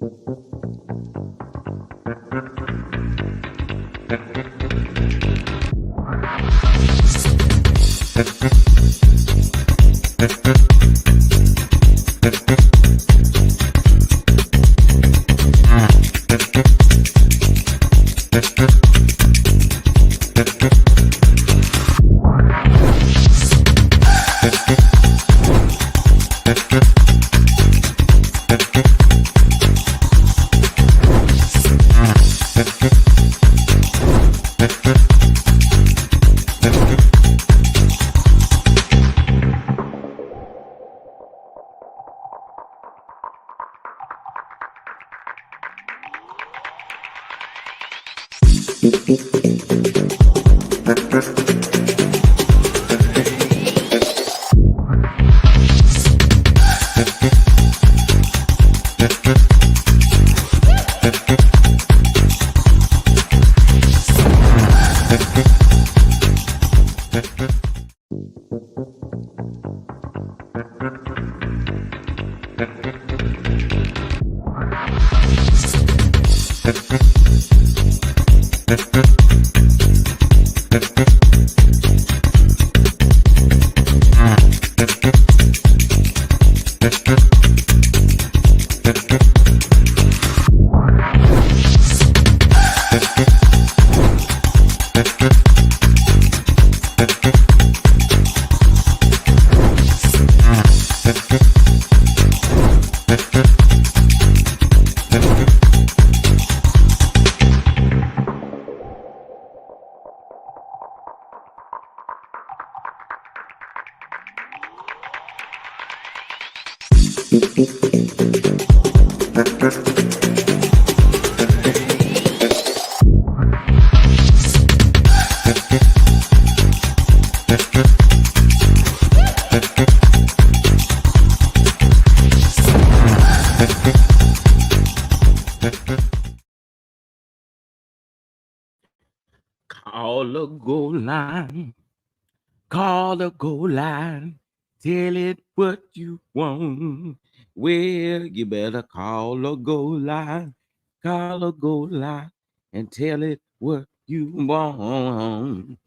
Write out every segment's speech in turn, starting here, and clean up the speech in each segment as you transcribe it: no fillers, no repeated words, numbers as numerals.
Call the goal line. Call the goal line. Tell it what you want. Well, you better call the goal line. Call the goal line and tell it what you want.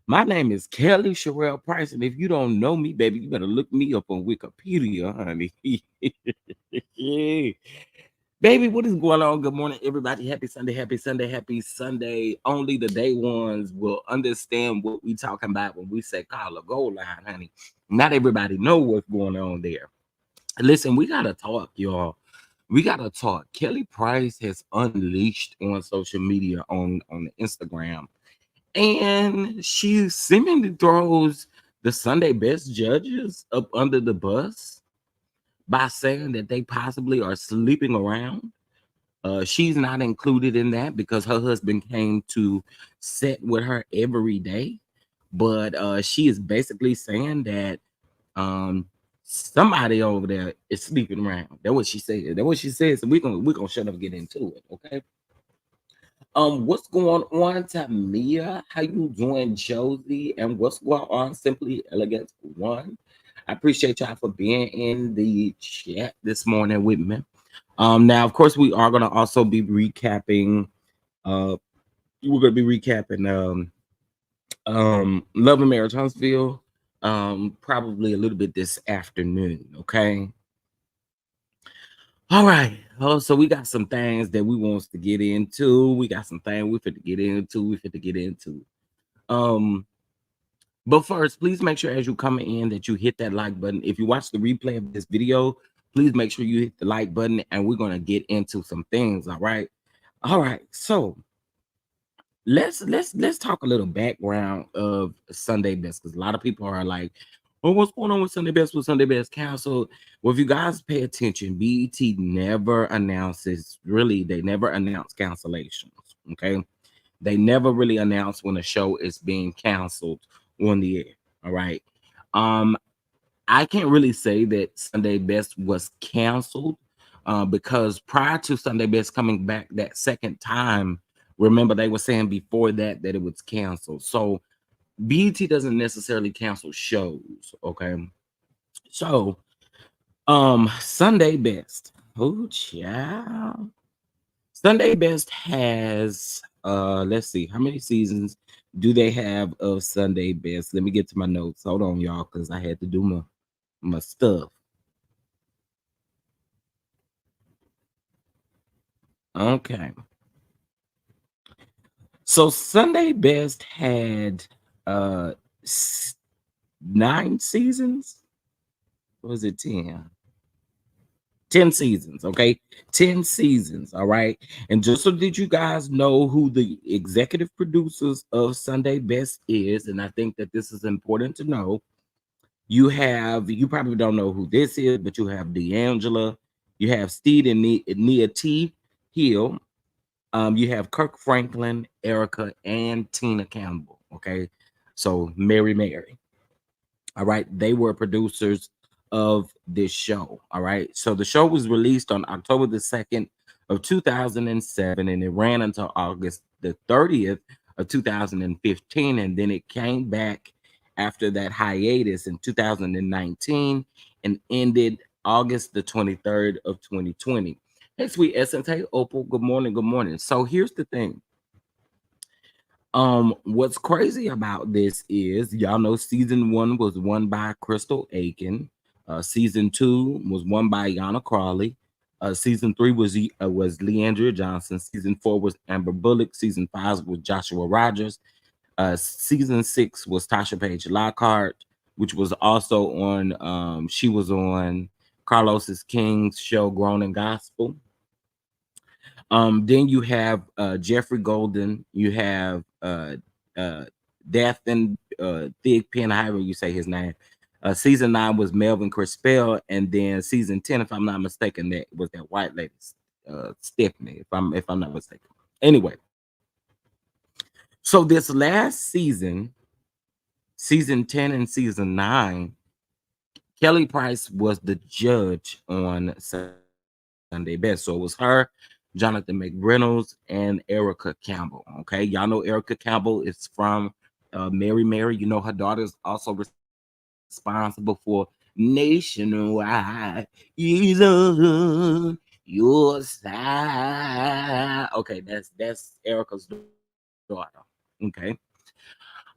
My name is Kelly Sherelle Price, and if you don't know me, baby, you better look me up on Wikipedia, honey. Yeah. Baby, what is going on? Good morning, everybody. Happy Sunday, happy Sunday, happy Sunday. Only the day ones will understand what we talking about when we say call a goal line, honey. Not everybody know what's going on there. Listen, we got to talk, y'all. We got to talk. Kelly Price has unleashed on social media on the Instagram, and she seemingly throws the Sunday best judges up under the bus by saying that they possibly are sleeping around. She's not included in that because her husband came to set with her every day. But she is basically saying that somebody over there is sleeping around. That's what she said. That's what she said. So we're gonna shut up and get into it, okay? What's going on, Tamia? How you doing, Josie? And what's going on, Simply Elegant One? I appreciate y'all for being in the chat this morning with me. Now, of course, we are gonna also be recapping. We're gonna be recapping Love and Marriage Huntsville. Probably a little bit this afternoon. Okay. All right. Oh, so we got some things that we wants to get into. We got some things we fit to get into. We fit to get into. But first, please make sure as you come in that you hit that like button. If you watch the replay of this video, please make sure you hit the like button, and we're gonna get into some things. All right. All right. So let's talk a little background of Sunday Best, because a lot of people are like, "Oh, what's going on with Sunday Best? With Sunday Best canceled?" Well, if you guys pay attention, BET never announces. Really, they never announce cancellations. Okay, they never really announce when a show is being canceled on the air. All right. I can't really say that Sunday Best was canceled because prior to Sunday Best coming back that second time, remember they were saying before that it was canceled. So BET doesn't necessarily cancel shows. Okay. So Sunday Best. Oh, child. Sunday Best has let's see, how many seasons do they have of Sunday Best? Let me get to my notes. Hold on, y'all, because I had to do my stuff. Okay. So Sunday Best had uh 9 seasons. Or was it 10? 10 seasons, okay? 10 seasons, all right? And just so that you guys know who the executive producers of Sunday Best is, and I think that this is important to know, you probably don't know who this is, but you have D'Angela, you have Steve and Nia T. Hill, you have Kirk Franklin, Erica, and Tina Campbell, okay? So Mary. All right. They were producers of this show. All right. So the show was released on October the 2nd of 2007, and it ran until August the 30th of 2015. And then it came back after that hiatus in 2019 and ended August the 23rd of 2020. Hey, sweet Essence. Hey, Opal. Good morning. Good morning. So here's the thing. What's crazy about this is y'all know season 1 was won by Crystal Aiken. Season 2 was won by Yana Crawley. Season 3 was Leandria Johnson. Season 4 was Amber Bullock. Season 5 was Joshua Rogers. Season 6 was Tasha Page Lockhart, which was also on. She was on Carlos's King's show, Grown and Gospel. Then you have Jeffrey Golden, you have uh Death and Thig Pen, however you say his name. Season 9 was Melvin Crispell, and then season 10, if I'm not mistaken, that was that white lady, Stephanie, if I'm not mistaken. Anyway, so this last season, season 10 and season 9, Kelly Price was the judge on Sunday Best. So it was her, Jonathan McReynolds, and Erica Campbell. Okay, y'all know Erica Campbell is from Mary. You know her daughter is also responsible for Nationwide. Is on your side. Okay, that's Erica's daughter. Okay.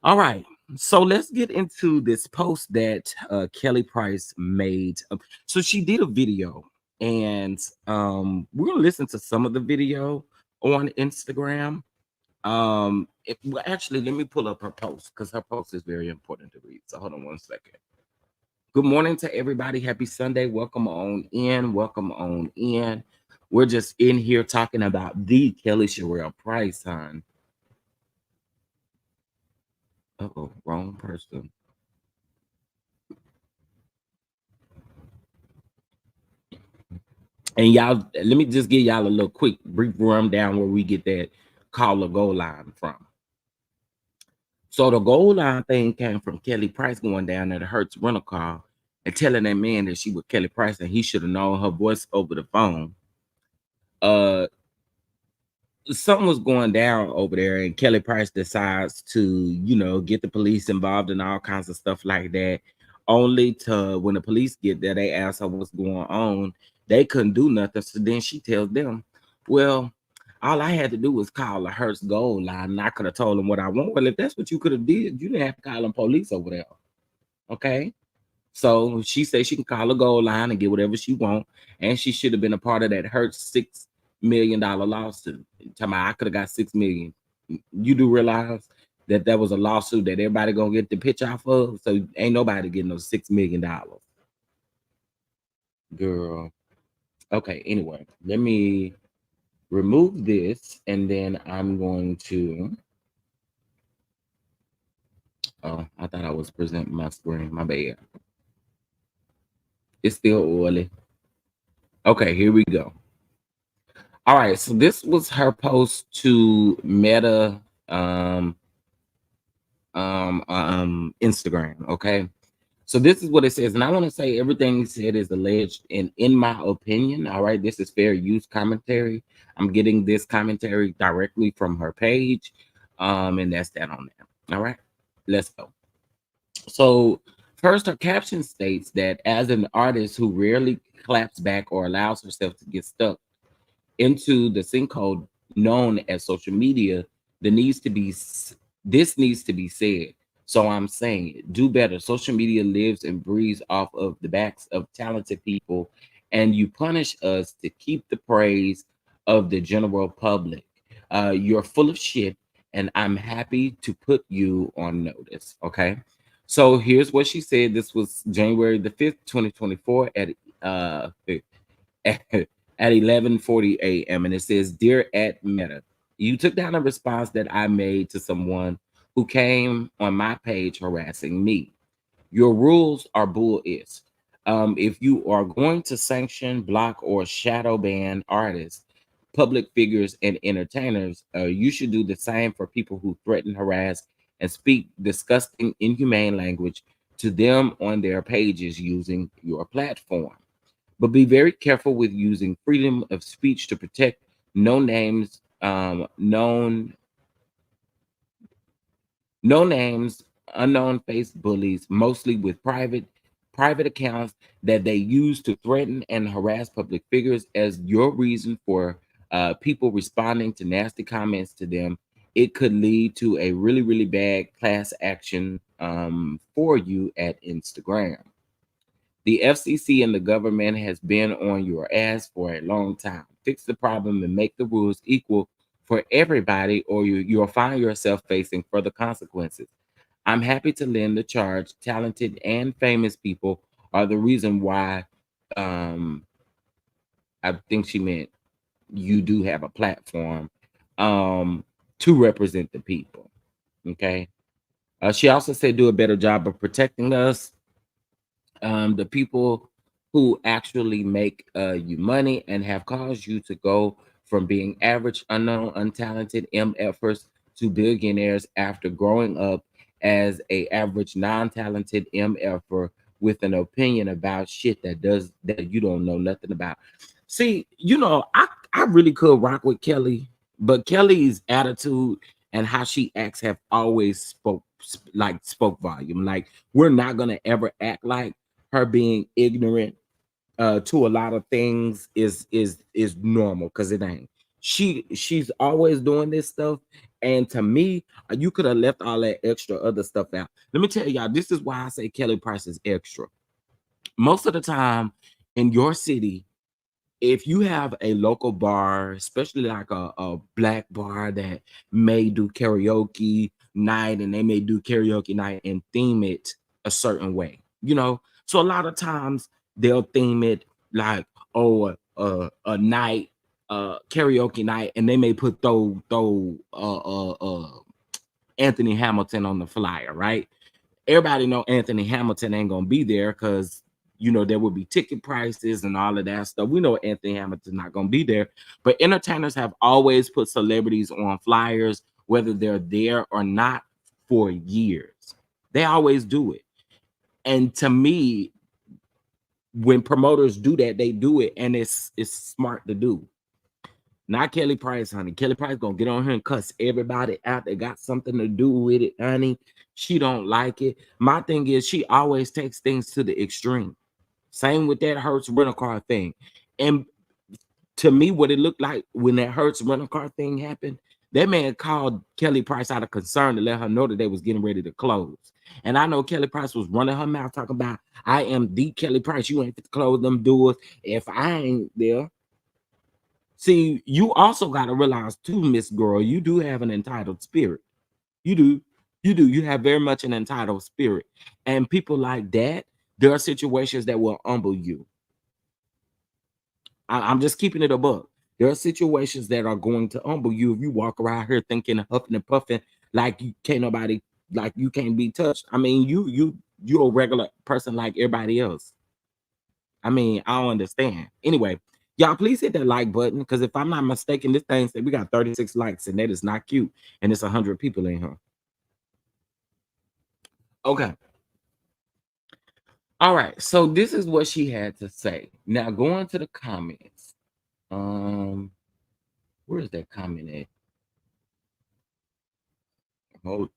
All right, so let's get into this post that Kelly Price made. So she did a video, and we're gonna listen to some of the video on Instagram. Well, actually, let me pull up her post because her post is very important to read. So hold on one second. Good morning to everybody. Happy Sunday. Welcome on in. Welcome on in. We're just in here talking about the Kelly Sherrill Price, hon. Uh-oh, wrong person. And y'all, let me just give y'all a little quick brief rundown where we get that call or goal line from. So the goal line thing came from Kelly Price going down at the Hertz rental car and telling that man that she was Kelly Price and he should have known her voice over the phone. Uh, Something was going down over there, and Kelly Price decides to, get the police involved in all kinds of stuff like that. Only to when the police get there, they ask her what's going on. They couldn't do nothing. So then she tells them, well, all I had to do was call a Hertz gold line, and I could have told them what I want. Well, if that's what you could have did, you didn't have to call them police over there. Okay. So she says she can call a gold line and get whatever she want, and she should have been a part of that Hertz $6 million lawsuit. Tell me, I could have got 6 million. You do realize that that was a lawsuit that everybody gonna get the pitch off of, so ain't nobody getting those $6 million, girl. Okay, anyway, let me remove this, and then I'm going to. Oh, I thought I was presenting my screen. My bad. It's still oily. Okay, here we go. All right, so this was her post to Meta Instagram. Okay, so this is what it says, and I want to say everything he said is alleged, and in my opinion, all right, this is fair use commentary. I'm getting this commentary directly from her page, and that's that on there. All right, let's go. So First, her caption states that as an artist who rarely claps back or allows herself to get stuck into the sinkhole known as social media, there needs to be this needs to be said. So I'm saying it, do better. Social media lives and breathes off of the backs of talented people, and you punish us to keep the praise of the general public. You're full of shit, and I'm happy to put you on notice. Okay. So here's what she said. This was January the 5th, 2024 uh at 11:40 a.m. and it says, "Dear at Meta, you took down a response that I made to someone who came on my page harassing me. Your rules are bull is. If you are going to sanction, block, or shadow ban artists, public figures, and entertainers, you should do the same for people who threaten, harass, and speak disgusting, inhumane language to them on their pages using your platform. But be very careful with using freedom of speech to protect no names, no names, unknown face bullies, mostly with private accounts that they use to threaten and harass public figures as your reason for people responding to nasty comments to them. It could lead to a really, really bad class action for you at Instagram. The FCC and the government has been on your ass for a long time. Fix the problem and make the rules equal for everybody, or you'll find yourself facing further consequences. I'm happy to lend the charge. Talented and famous people are the reason why. Um, I think she meant you do have a platform um, to represent the people. Okay. She also said, do a better job of protecting us, the people who actually make you money and have caused you to go from being average, unknown, untalented MFers to billionaires after growing up as a average, non-talented MFer with an opinion about shit that you don't know nothing about. See, I really could rock with Kelly, but Kelly's attitude and how she acts have always spoke volume. Like, we're not gonna ever act like her being ignorant to a lot of things is normal, because it ain't. She's always doing this stuff, and to me, you could have left all that extra other stuff out. Let me tell y'all, this is why I say Kelly Price is extra. Most of the time in your city, if you have a local bar, especially like a black bar that may do karaoke night, and they may do karaoke night and theme it a certain way, so a lot of times they'll theme it like, oh, a night, karaoke night, and they may put Anthony Hamilton on the flyer, right? Everybody know Anthony Hamilton ain't gonna be there because there will be ticket prices and all of that stuff. We know Anthony Hamilton's not gonna be there, but entertainers have always put celebrities on flyers, whether they're there or not, for years. They always do it. And to me, when promoters do that, they do it, and it's smart to do. Not Kelly Price, honey. Kelly Price gonna get on here and cuss everybody out that got something to do with it, honey. She don't like it. My thing is, she always takes things to the extreme. Same with that Hertz rental car thing. And to me, what it looked like when that Hertz rental car thing happened, that man called Kelly Price out of concern to let her know that they was getting ready to close. And I know Kelly Price was running her mouth talking about, I am the Kelly Price. You ain't fit to close them doors if I ain't there. See, you also got to realize too, Miss Girl, you do have an entitled spirit. You do. You do. You have very much an entitled spirit. And people like that, there are situations that will humble you. I'm just keeping it a buck. There are situations that are going to humble you if you walk around here thinking, huffing and puffing, like you can't nobody, like you can't be touched. I mean, you're a regular person like everybody else. I mean, I don't understand. Anyway, y'all please hit that like button, because if I'm not mistaken, this thing said we got 36 likes, and that is not cute. And it's 100 people in here. Okay. All right. So this is what she had to say. Now going to the comments. Um, where is that comment at? Hold,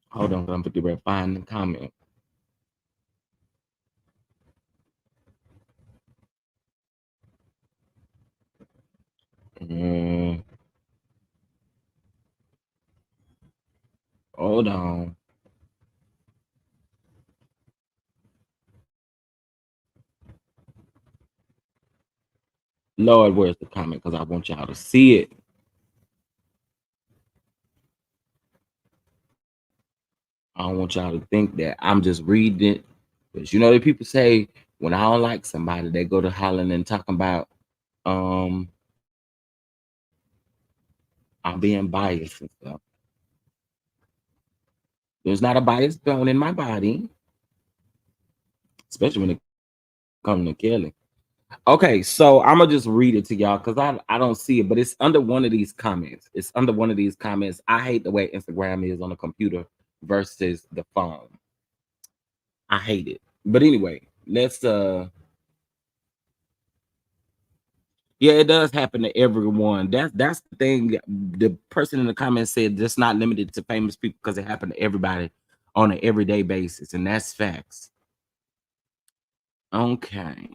hold on, I'm put the find the comment. Hold on. Lord, where's the comment? Because I want y'all to see it. I don't want y'all to think that I'm just reading it. Because you know that people say when I don't like somebody, they go to hollering and talking about I'm being biased and stuff. There's not a bias bone in my body, especially when it comes to Kelly. Okay, so I'm gonna just read it to y'all because I don't see it, but it's under one of these comments. It's under one of these comments. I hate the way Instagram is on the computer versus the phone. I hate it. But anyway, let's yeah, it does happen to everyone. That's the thing. The person in the comments said that's not limited to famous people because it happened to everybody on an everyday basis, and that's facts. Okay.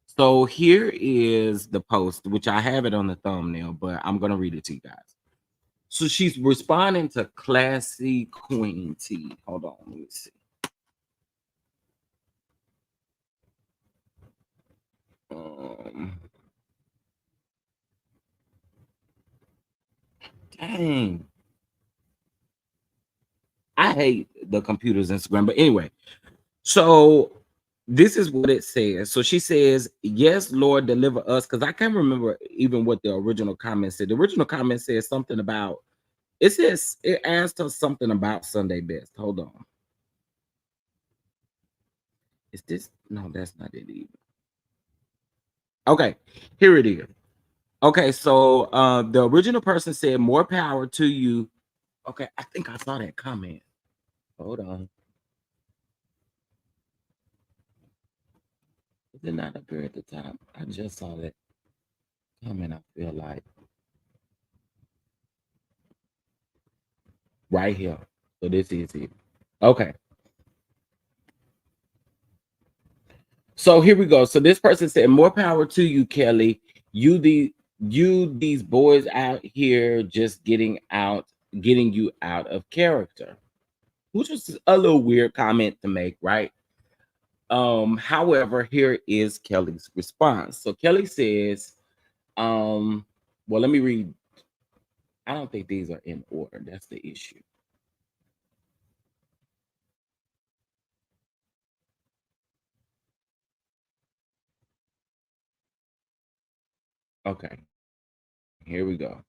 So here is the post, which I have it on the thumbnail, but I'm gonna read it to you guys. So she's responding to Classy Queen T. Hold on, let me see. Um, dang, I hate the computer's Instagram, but anyway. So this is what it says. So she says, "Yes, Lord, deliver us." Because I can't remember even what the original comment said. The original comment says something about it says it asked her something about Sunday best. Hold on. Is this no, that's not it either. Okay, here it is. Okay, so the original person said more power to you. Okay, I think I saw that comment. Hold on. Is it not up here at the top? I just saw that comment, I feel like. Right here. So this is it. Okay. So here we go. So this person said, "More power to you, Kelly. These boys out here just getting you out of character." Which was a little weird comment to make, right? However, here is Kelly's response. So Kelly says, well, let me read. I don't think these are in order. That's the issue. Okay, here we go.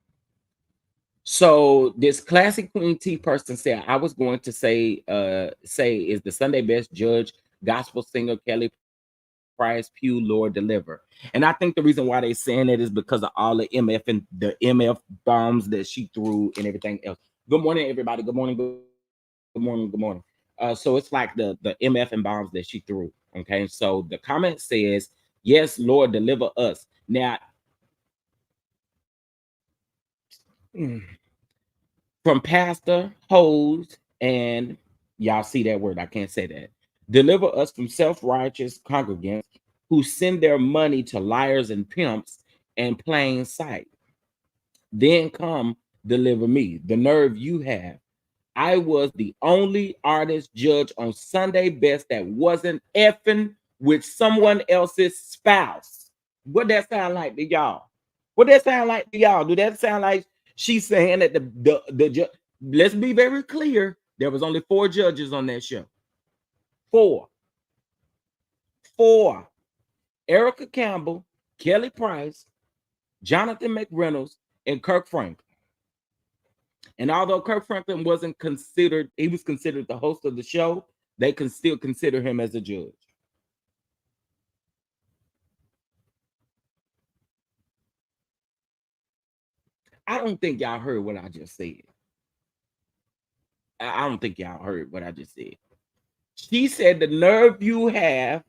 So this classic Queen T person said, "I was going to say is the Sunday best judge, gospel singer Kelly Price, Pew, Lord deliver." And I think the reason why they saying it is because of all the MF and the MF bombs that she threw and everything else. Good morning, everybody. Good morning. Good morning. Good morning. So it's like the MF and bombs that she threw. Okay. So the comment says, "Yes, Lord deliver us." Now, from pastor, hose, and y'all see that word. I can't say that. Deliver us from self-righteous congregants who send their money to liars and pimps in plain sight. Then come deliver me. The nerve you have. I was the only artist judge on Sunday best that wasn't effing with someone else's spouse. What that sound like to y'all? What that sound like to y'all? Do that sound like she's saying that the let's be very clear. There was only 4 judges on that show. 4. 4. Erica Campbell, Kelly Price, Jonathan McReynolds, and Kirk Franklin. And although Kirk Franklin wasn't considered, he was considered the host of the show, they can still consider him as a judge. I don't think y'all heard what I just said. I don't think y'all heard what I just said. She said, "The nerve you have.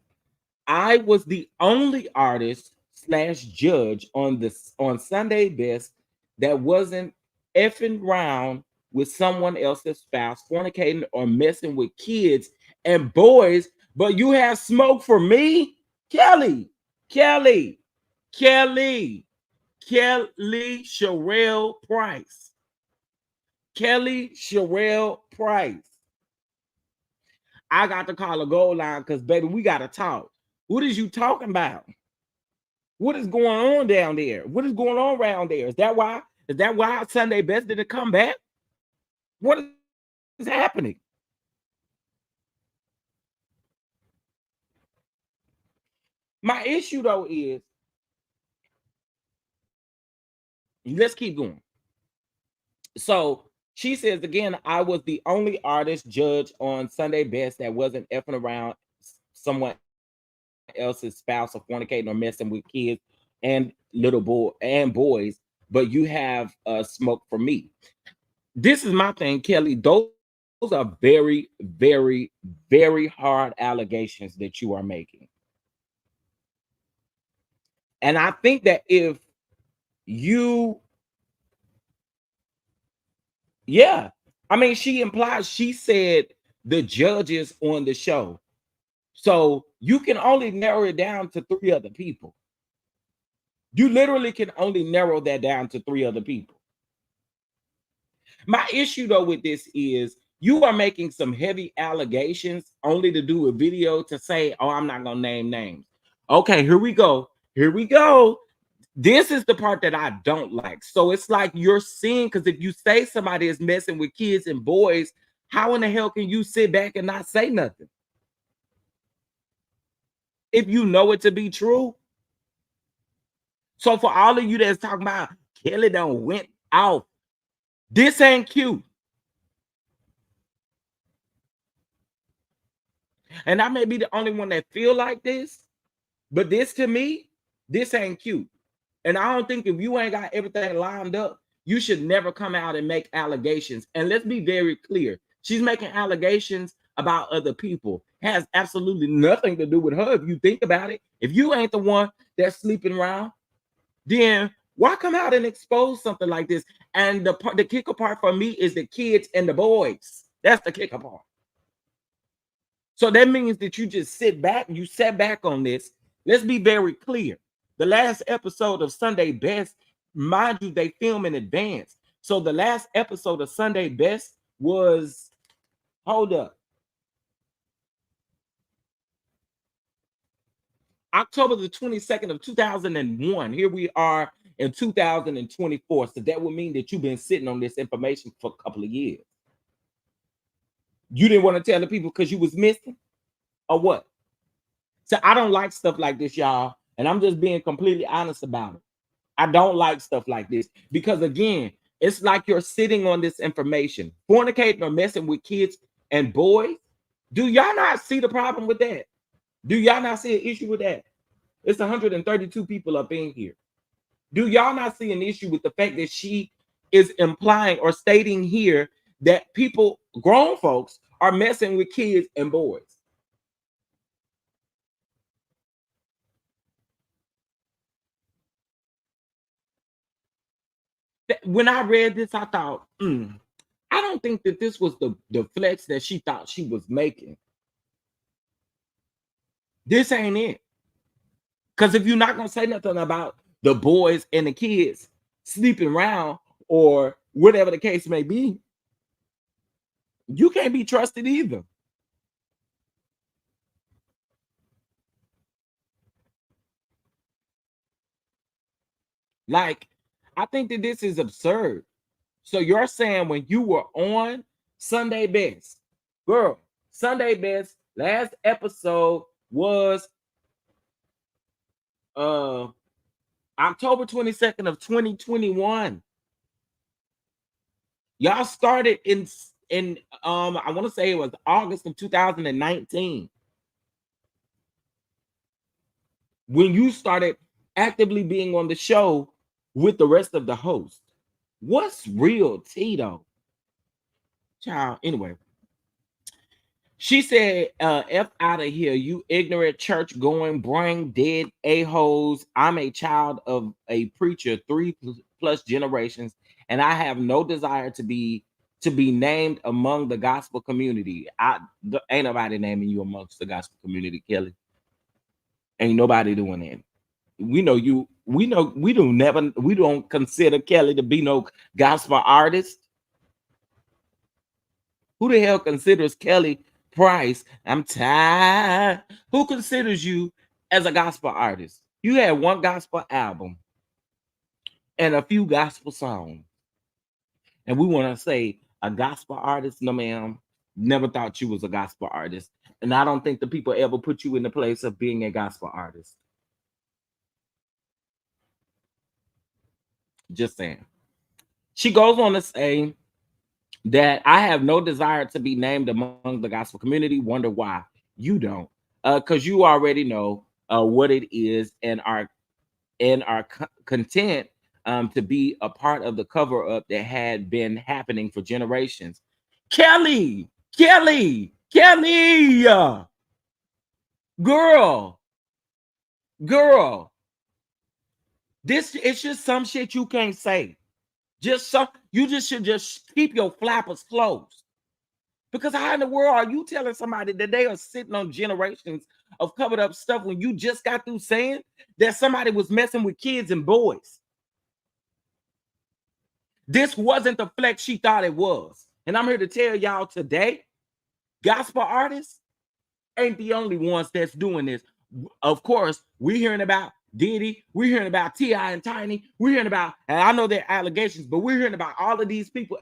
I was the only artist slash judge on Sunday Best that wasn't effing around with someone else's spouse, fornicating or messing with kids and boys, but you have smoke for me, Kelly, Kelly, Kelly, Kelly Sherelle Price. Kelly Sherelle Price. I got to call a goal line because, baby, we got to talk. What is you talking about? What is going on down there? What is going on around there? Is that why? Is that why Sunday Best didn't come back? What is happening? My issue though is, let's keep going. So she says again, I was the only artist judge on Sunday Best that wasn't effing around someone else's spouse or fornicating or messing with kids and little boy and boys, but you have smoke for me. This is my thing, Kelly. Those are very, very, very hard allegations that you are making. And I think that if you, yeah, I mean, she implies, she said the judges on the show. So you can only narrow it down to 3 other people. You literally can only narrow that down to 3 other people. My issue though with this is you are making some heavy allegations only to do a video to say, oh, I'm not gonna name names. Okay, here we go. Here we go. This is the part that I don't like. So it's like you're seeing, because if you say somebody is messing with kids and boys, how in the hell can you sit back and not say nothing? If you know it to be true. So for all of you that's talking about Kelly done went off, this ain't cute. And I may be the only one that feel like this, but this to me, this ain't cute. And I don't think if you ain't got everything lined up, you should never come out and make allegations. And let's be very clear. She's making allegations about other people. Has absolutely nothing to do with her if you think about it. If you ain't the one that's sleeping around, then why come out and expose something like this? And the kicker part for me is the kids and the boys. That's the kicker part. So that means that you just sit back, you sat back on this. Let's be very clear. The last episode of Sunday Best, mind you, they film in advance. So the last episode of Sunday Best was, hold up, October the 22nd of 2001. Here we are in 2024. So that would mean that you've been sitting on this information for a couple of years. You didn't want to tell the people because you was missing or what? So I don't like stuff like this, y'all. And I'm just being completely honest about it. I don't like stuff like this because, again, it's like you're sitting on this information, fornicating or messing with kids and boys. Do y'all not see the problem with that? Do y'all not see an issue with that? It's 132 people up in here. Do y'all not see an issue with the fact that she is implying or stating here that people, grown folks, are messing with kids and boys? When I read this, I thought, I don't think that this was the flex that she thought she was making. This ain't it. Because if you're not going to say nothing about the boys and the kids sleeping around or whatever the case may be, you can't be trusted either. Like, I think that this is absurd. So you're saying when you were on Sunday Best, girl, Sunday Best, last episode was October 22nd of 2021. Y'all started in I want to say it was August of 2019 when you started actively being on the show with the rest of the hosts. What's real tea though? Child, anyway. She said, F out of here, you ignorant church going, brain dead a-holes. I'm a child of a preacher 3+ generations, and I have no desire to be named among the gospel community. Ain't nobody naming you amongst the gospel community, Kelly. Ain't nobody doing that. We know you, we don't consider Kelly to be no gospel artist. Who the hell considers Kelly Price? I'm tired. Who considers you as a gospel artist? You had one gospel album and a few gospel songs. And we want to say a gospel artist? No, ma'am. Never thought you was a gospel artist. And I don't think the people ever put you in the place of being a gospel artist. Just saying. She goes on to say that I have no desire to be named among the gospel community. Wonder why. You don't. Because you already know what it is and are content to be a part of the cover up that had been happening for generations. Kelly, Kelly, Kelly, girl, girl. This it's just some shit you can't say. Just some you just should just keep your flappers closed. Because how in the world are you telling somebody that they are sitting on generations of covered up stuff when you just got through saying that somebody was messing with kids and boys? This wasn't the flex she thought it was. And I'm here to tell y'all today, gospel artists ain't the only ones that's doing this. Of course, we're hearing about Diddy, we're hearing about T.I. and Tiny, we're hearing about, and I know they're allegations, but we're hearing about all of these people.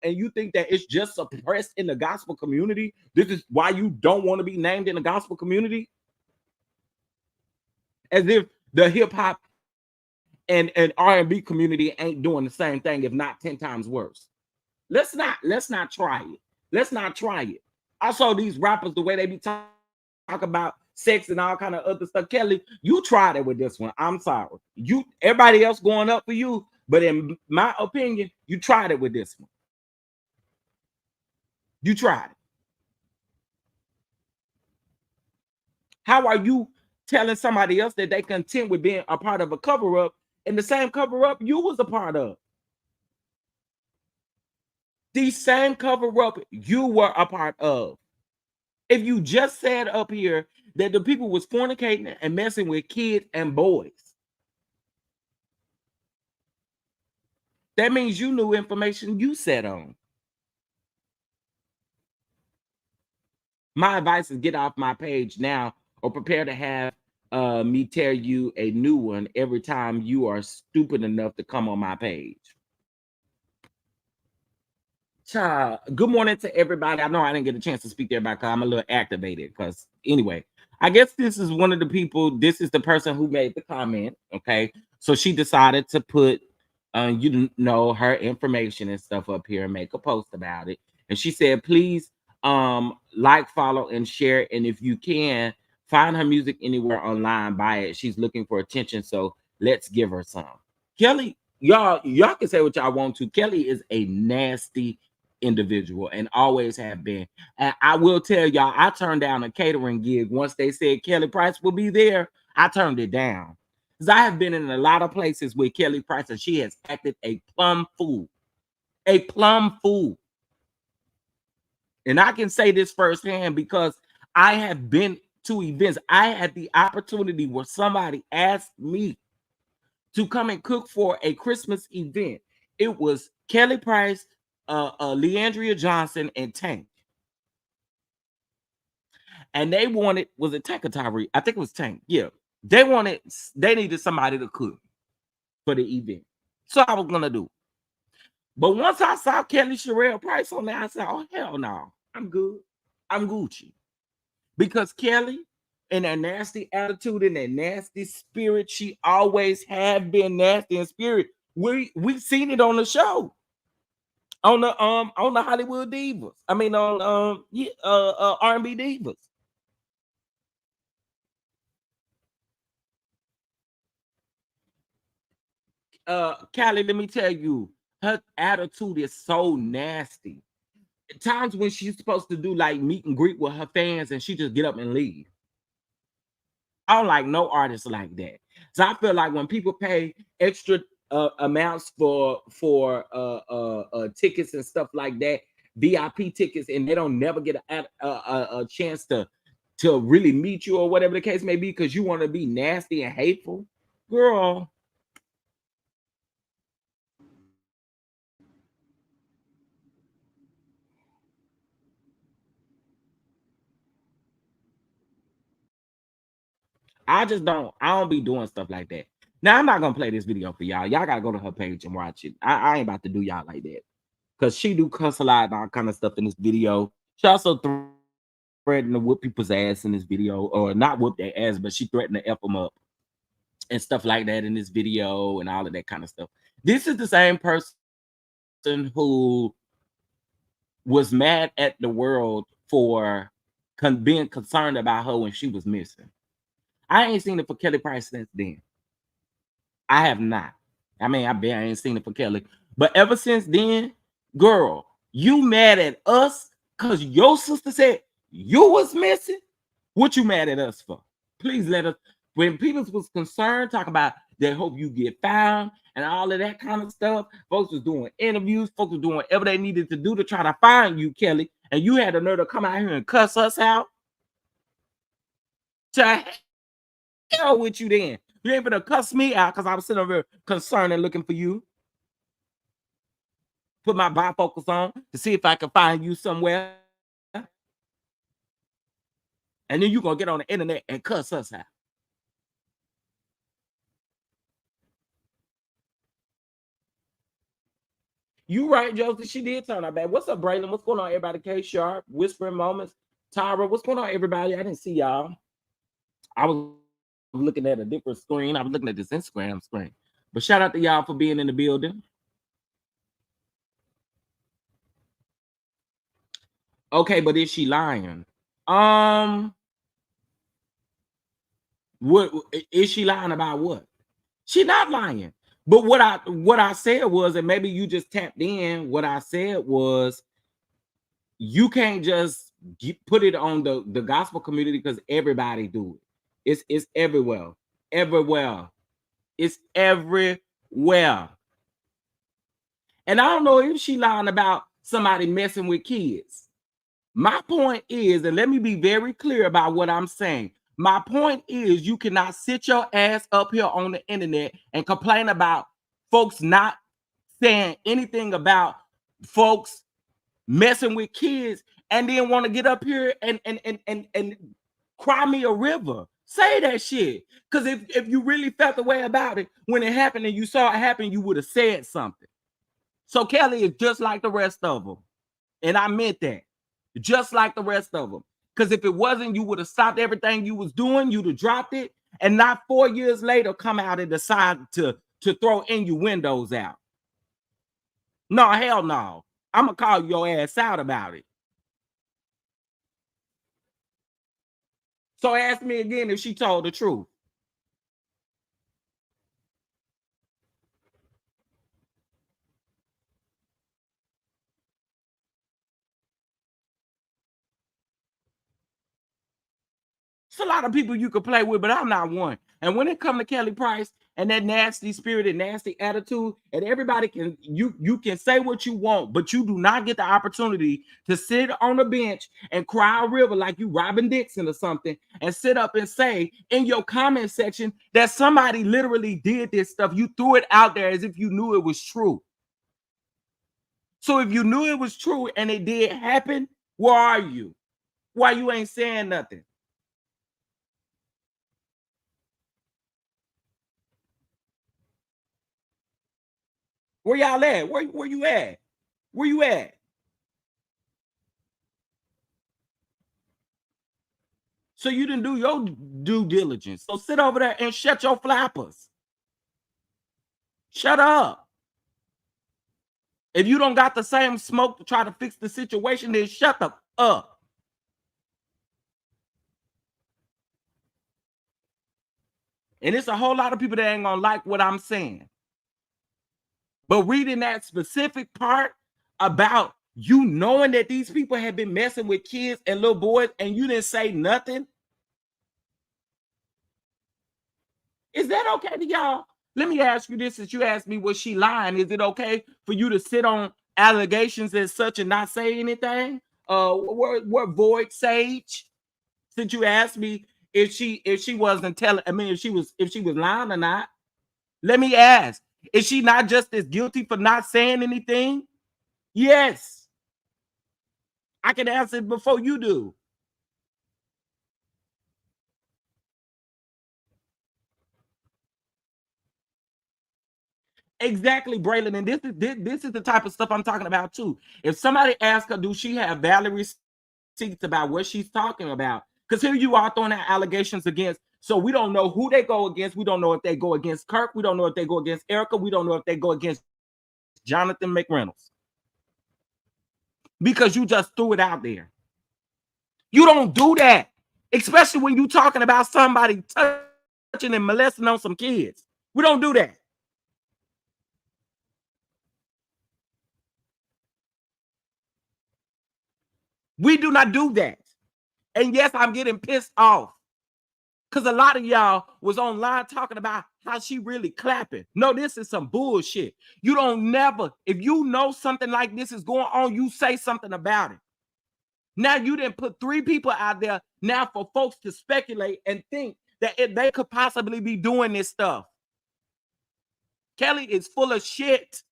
And you think that it's just suppressed in the gospel community? This is why you don't want to be named in the gospel community? As if the hip hop and R&B community ain't doing the same thing, if not 10 times worse. Let's not try it. Let's not try it. I saw these rappers, the way they be talk about sex and all kind of other stuff. Kelly, you tried it with this one. I'm sorry. You everybody else going up for you, but in my opinion, you tried it with this one. You tried it. How are you telling somebody else that they content with being a part of a cover-up and the same cover-up you was a part of? The same cover-up you were a part of. If you just said up here that the people was fornicating and messing with kids and boys, that means you knew information you sat on. My advice is get off my page now or prepare to have me tell you a new one every time you are stupid enough to come on my page. Child, good morning to everybody. I know I didn't get a chance to speak to everybody because I'm a little activated. Because anyway, I guess this is one of the people. This is the person who made the comment. Okay, so she decided to put, her information and stuff up here and make a post about it. And she said, please, like, follow, and share. And if you can find her music anywhere online, buy it. She's looking for attention, so let's give her some. Kelly, y'all can say what y'all want to. Kelly is a nasty individual and always have been. And I will tell y'all, I turned down a catering gig once they said Kelly Price will be there. I turned it down because I have been in a lot of places with Kelly Price and she has acted a plum fool, a plum fool. And I can say this firsthand because I have been to events. I had the opportunity where somebody asked me to come and cook for a Christmas event. It was Kelly Price, Leandria Johnson, and Tank. And they wanted, was it Tank or Tyree? I think it was Tank. Yeah. They needed somebody to cook for the event. So I was gonna do. But once I saw Kelly Sherelle Price on there, I said, oh hell no, I'm good. I'm Gucci. Because Kelly and that nasty attitude and that nasty spirit, she always have been nasty in spirit. We've seen it on the show. On the Hollywood Divas. I mean on R&B Divas. Callie, let me tell you, her attitude is so nasty. At times when she's supposed to do like meet and greet with her fans and she just get up and leave. I don't like no artists like that. So I feel like when people pay extra amounts for tickets and stuff like that, VIP tickets, and they don't never get a chance to really meet you or whatever the case may be because you want to be nasty and hateful, girl. I don't be doing stuff like that. Now I'm not gonna play this video for y'all. Y'all gotta go to her page and watch it. I ain't about to do y'all like that. Cause she do cuss a lot and all kind of stuff in this video. She also threatened to whoop people's ass in this video, or not whoop their ass, but she threatened to F them up and stuff like that in this video and all of that kind of stuff. This is the same person who was mad at the world for being concerned about her when she was missing. I ain't seen it for Kelly Price since then. I have not. I mean, I bet I ain't seen it for Kelly. But ever since then, girl, you mad at us because your sister said you was missing? What you mad at us for? Please let us. When people was concerned, talk about they hope you get found and all of that kind of stuff. Folks was doing interviews. Folks was doing whatever they needed to do to try to find you, Kelly. And you had the nerve to come out here and cuss us out. To hell with you then. You ain't gonna cuss me out because I was sitting over here concerned and looking for you. Put my bifocals on to see if I can find you somewhere. And then you gonna get on the internet and cuss us out. You right, Josie. She did turn out bad. What's up, Braylon? What's going on, everybody? K Sharp, Whispering Moments, Tyra. What's going on, everybody? I didn't see y'all. I was looking at a different screen. I was looking at this Instagram screen. But shout out to y'all for being in the building. Okay, but is she lying? What is she lying about? What? She not lying. But what I said was, and maybe you just tapped in. What I said was, you can't just put it on the gospel community because everybody do it. It's everywhere, everywhere. It's everywhere. And I don't know if she lying about somebody messing with kids. My point is, and let me be very clear about what I'm saying. My point is, you cannot sit your ass up here on the internet and complain about folks not saying anything about folks messing with kids and then want to get up here and cry me a river. Say that shit. Because if you really felt the way about it when it happened and you saw it happen, you would have said something. So Kelly is just like the rest of them. And I meant that. Just like the rest of them. Because if it wasn't, you would have stopped everything you was doing. You'd have dropped it. And not 4 years later, come out and decide to throw innuendos out. No, hell no. I'm going to call your ass out about it. So ask me again if she told the truth. It's a lot of people you could play with, but I'm not one. And when it comes to Kelly Price and that nasty spirit and nasty attitude, and everybody can, you can say what you want, but you do not get the opportunity to sit on a bench and cry a river like you Robin Dixon or something, and sit up and say in your comment section that somebody literally did this stuff. You threw it out there as if you knew it was true. So if you knew it was true and it did happen, where are you? Why you ain't saying nothing? Where y'all at? Where you at? Where you at? So you didn't do your due diligence. So sit over there and shut your flappers. Shut up. If you don't got the same smoke to try to fix the situation, then shut the up. And it's a whole lot of people that ain't gonna like what I'm saying. But reading that specific part about you knowing that these people have been messing with kids and little boys and you didn't say nothing, is that okay to y'all? Let me ask you this, since you asked me, was she lying? Is it okay for you to sit on allegations as such and not say anything? What void Sage? Since you asked me if she wasn't telling, I mean, if she was lying or not. Let me ask, is she not just as guilty for not saying anything? Yes. I can answer it before you do. Exactly, Braylon. And this is the type of stuff I'm talking about too. If somebody asks her, do she have valid receipts about what she's talking about? Because here you are throwing out allegations against. So we don't know who they go against. We don't know if they go against Kirk. We don't know if they go against Erica. We don't know if they go against Jonathan McReynolds. Because you just threw it out there. You don't do that. Especially when you're talking about somebody touching and molesting on some kids. We don't do that. We do not do that. And yes, I'm getting pissed off. Because a lot of y'all was online talking about how she really clapping. No, this is some bullshit. You don't never, if you know something like this is going on, you say something about it. Now you didn't put 3 people out there now for folks to speculate and think that they could possibly be doing this stuff. Kelly is full of shit.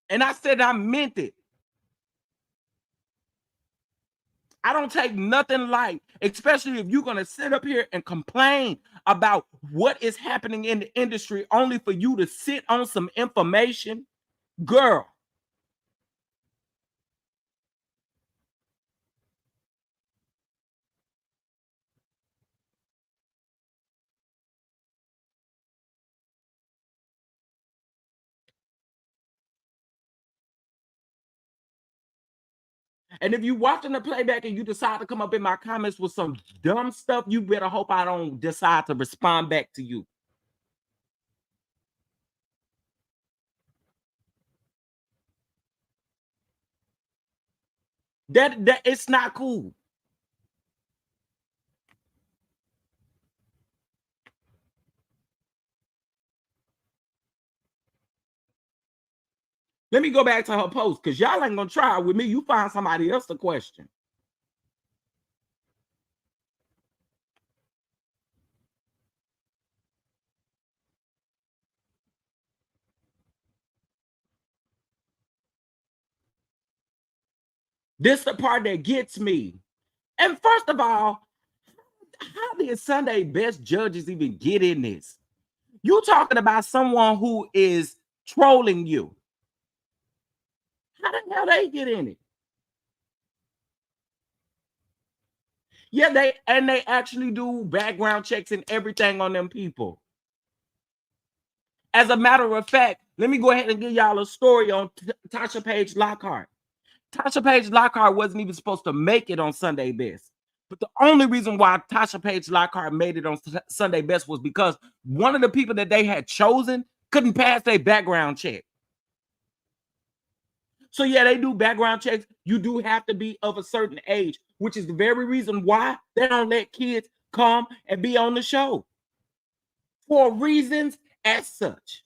And I said I meant it. I don't take nothing light, especially if you're going to sit up here and complain about what is happening in the industry only for you to sit on some information. Girl. And if you watching the playback and you decide to come up in my comments with some dumb stuff, you better hope I don't decide to respond back to you. That it's not cool. Let me go back to her post because y'all ain't gonna try it with me. You find somebody else to question. This the part that gets me. And first of all, how did Sunday best judges even get in this? You talking about someone who is trolling you. How the hell they get in it? Yeah, they actually do background checks and everything on them people. As a matter of fact, let me go ahead and give y'all a story on Tasha Page Lockhart. Tasha Page Lockhart wasn't even supposed to make it on Sunday Best. But the only reason why Tasha Page Lockhart made it on Sunday Best was because one of the people that they had chosen couldn't pass their background check. So yeah, they do background checks. You do have to be of a certain age, which is the very reason why they don't let kids come and be on the show. For reasons as such.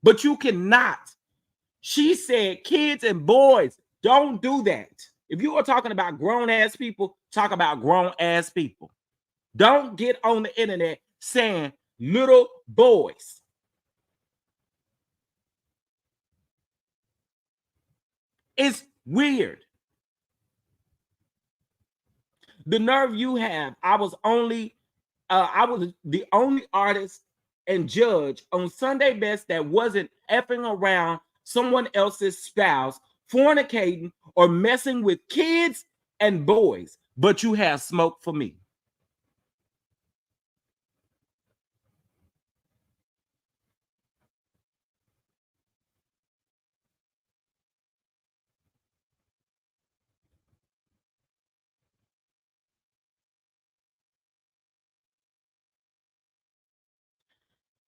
But you cannot. She said kids and boys, don't do that. If you are talking about grown-ass people, talk about grown-ass people. Don't get on the internet saying little boys. It's weird. The nerve you have. I was the only artist and judge on Sunday Best that wasn't effing around someone else's spouse, fornicating, or messing with kids and boys. But you have smoke for me.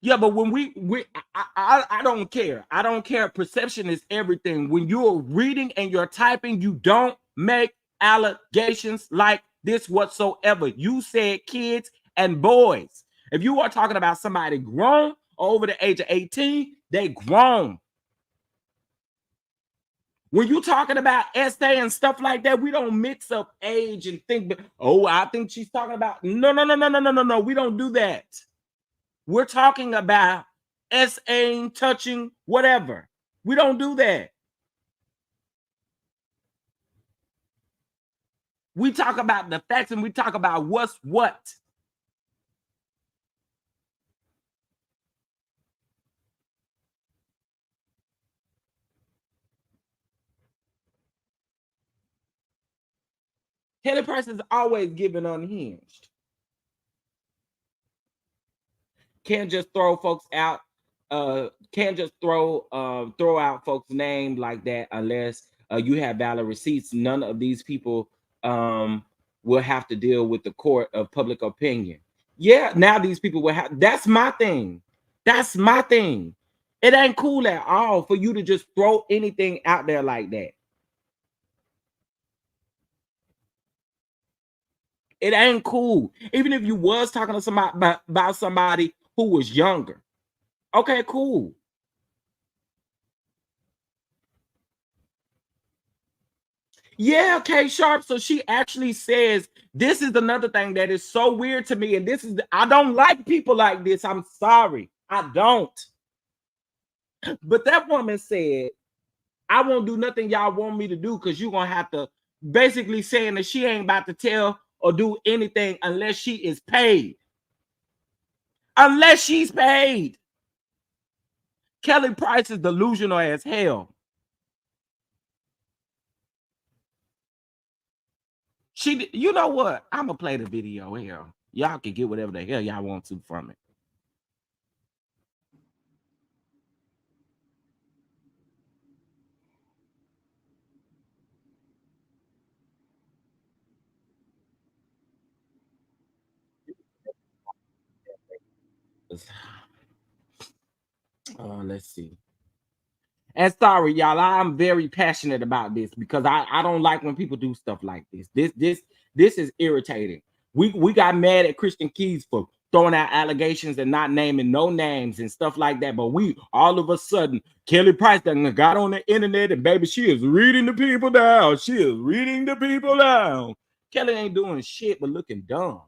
Yeah, but when I don't care. I don't care. Perception is everything. When you're reading and you're typing, you don't make allegations like this whatsoever. You said kids and boys. If you are talking about somebody grown or over the age of 18, they grown. When you talking about essay and stuff like that, we don't mix up age and think, oh, I think she's talking about no. We don't do that. We're talking about essaying, touching, whatever. We don't do that. We talk about the facts and we talk about what's what. Kelly Price is always giving unhinged. Can't just throw folks out. Can't just throw out folks' name like that unless you have valid receipts. None of these people will have to deal with the court of public opinion. Yeah, now these people will have. That's my thing. That's my thing. It ain't cool at all for you to just throw anything out there like that. It ain't cool. Even if you was talking to somebody about somebody who was younger. Okay, cool. Yeah, K Sharp. So she actually says, this is another thing that is so weird to me. And this is, I don't like people like this. I'm sorry. I don't. But that woman said, I won't do nothing y'all want me to do because you're going to have to, basically saying that she ain't about to tell or do anything unless she is paid. Unless she's paid. Kelly Price is delusional as hell. You know what? I'm gonna play the video here. Y'all can get whatever the hell y'all want to from it. Let's see. And sorry, y'all, I'm very passionate about this because I don't like when people do stuff like this. This is irritating. We got mad at Christian Keys for throwing out allegations and not naming no names and stuff like that. But we all of a sudden, Kelly Price done got on the internet and baby, she is reading the people down. She is reading the people down. Kelly ain't doing shit but looking dumb.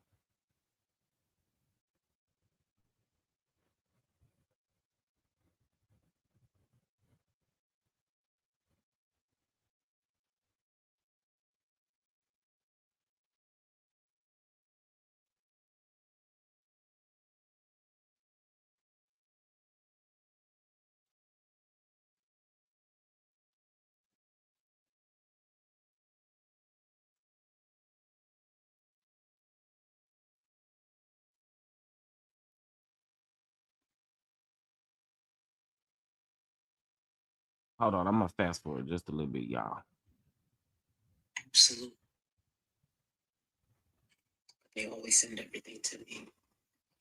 Hold on, I'm gonna fast forward just a little bit, y'all. Absolutely. They always send everything to me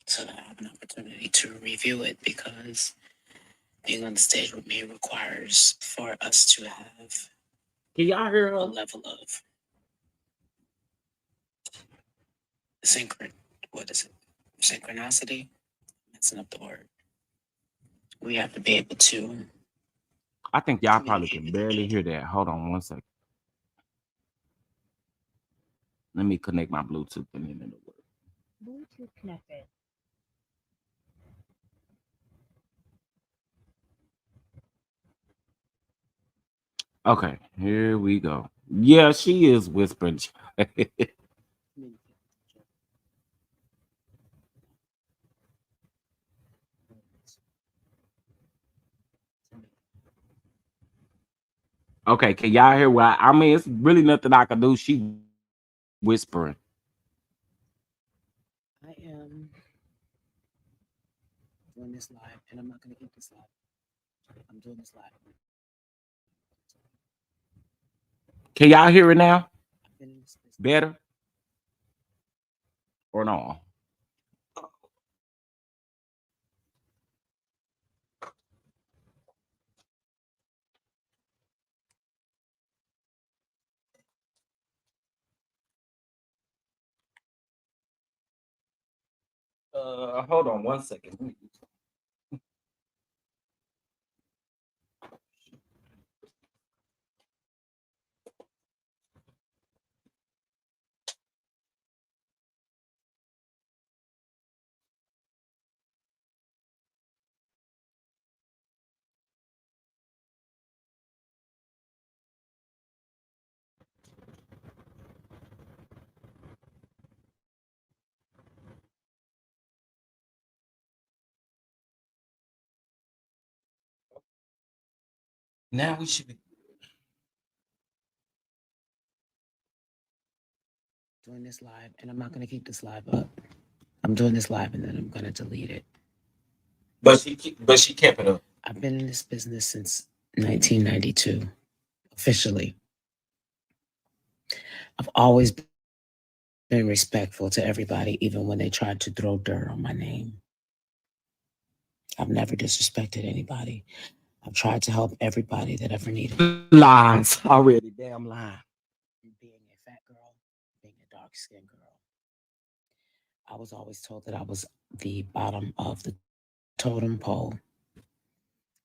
so that I have an opportunity to review it because being on the stage with me requires for us to have Can y'all hear a her? level of what is it? Synchronicity? Messing up the word. We have to be able to. I think y'all probably can barely hear that. Hold on one second. Let me connect my Bluetooth and then it'll work. Bluetooth connected. Okay, here we go. Yeah, she is whispering. Okay, can y'all hear what I mean? It's really nothing I can do. She whispering. I am doing this live, and I'm not going to eat this live. I'm doing this live. Can y'all hear it now? Better or no? Hold on one second. Now we should be. Doing this live, and I'm not going to keep this live up. I'm doing this live, and then I'm going to delete it. But she kept it up. I've been in this business since 1992, officially. I've always been respectful to everybody, even when they tried to throw dirt on my name. I've never disrespected anybody. I've tried to help everybody that ever needed. Lines already, damn line. Being a fat girl, being a dark skinned girl, I was always told that I was the bottom of the totem pole.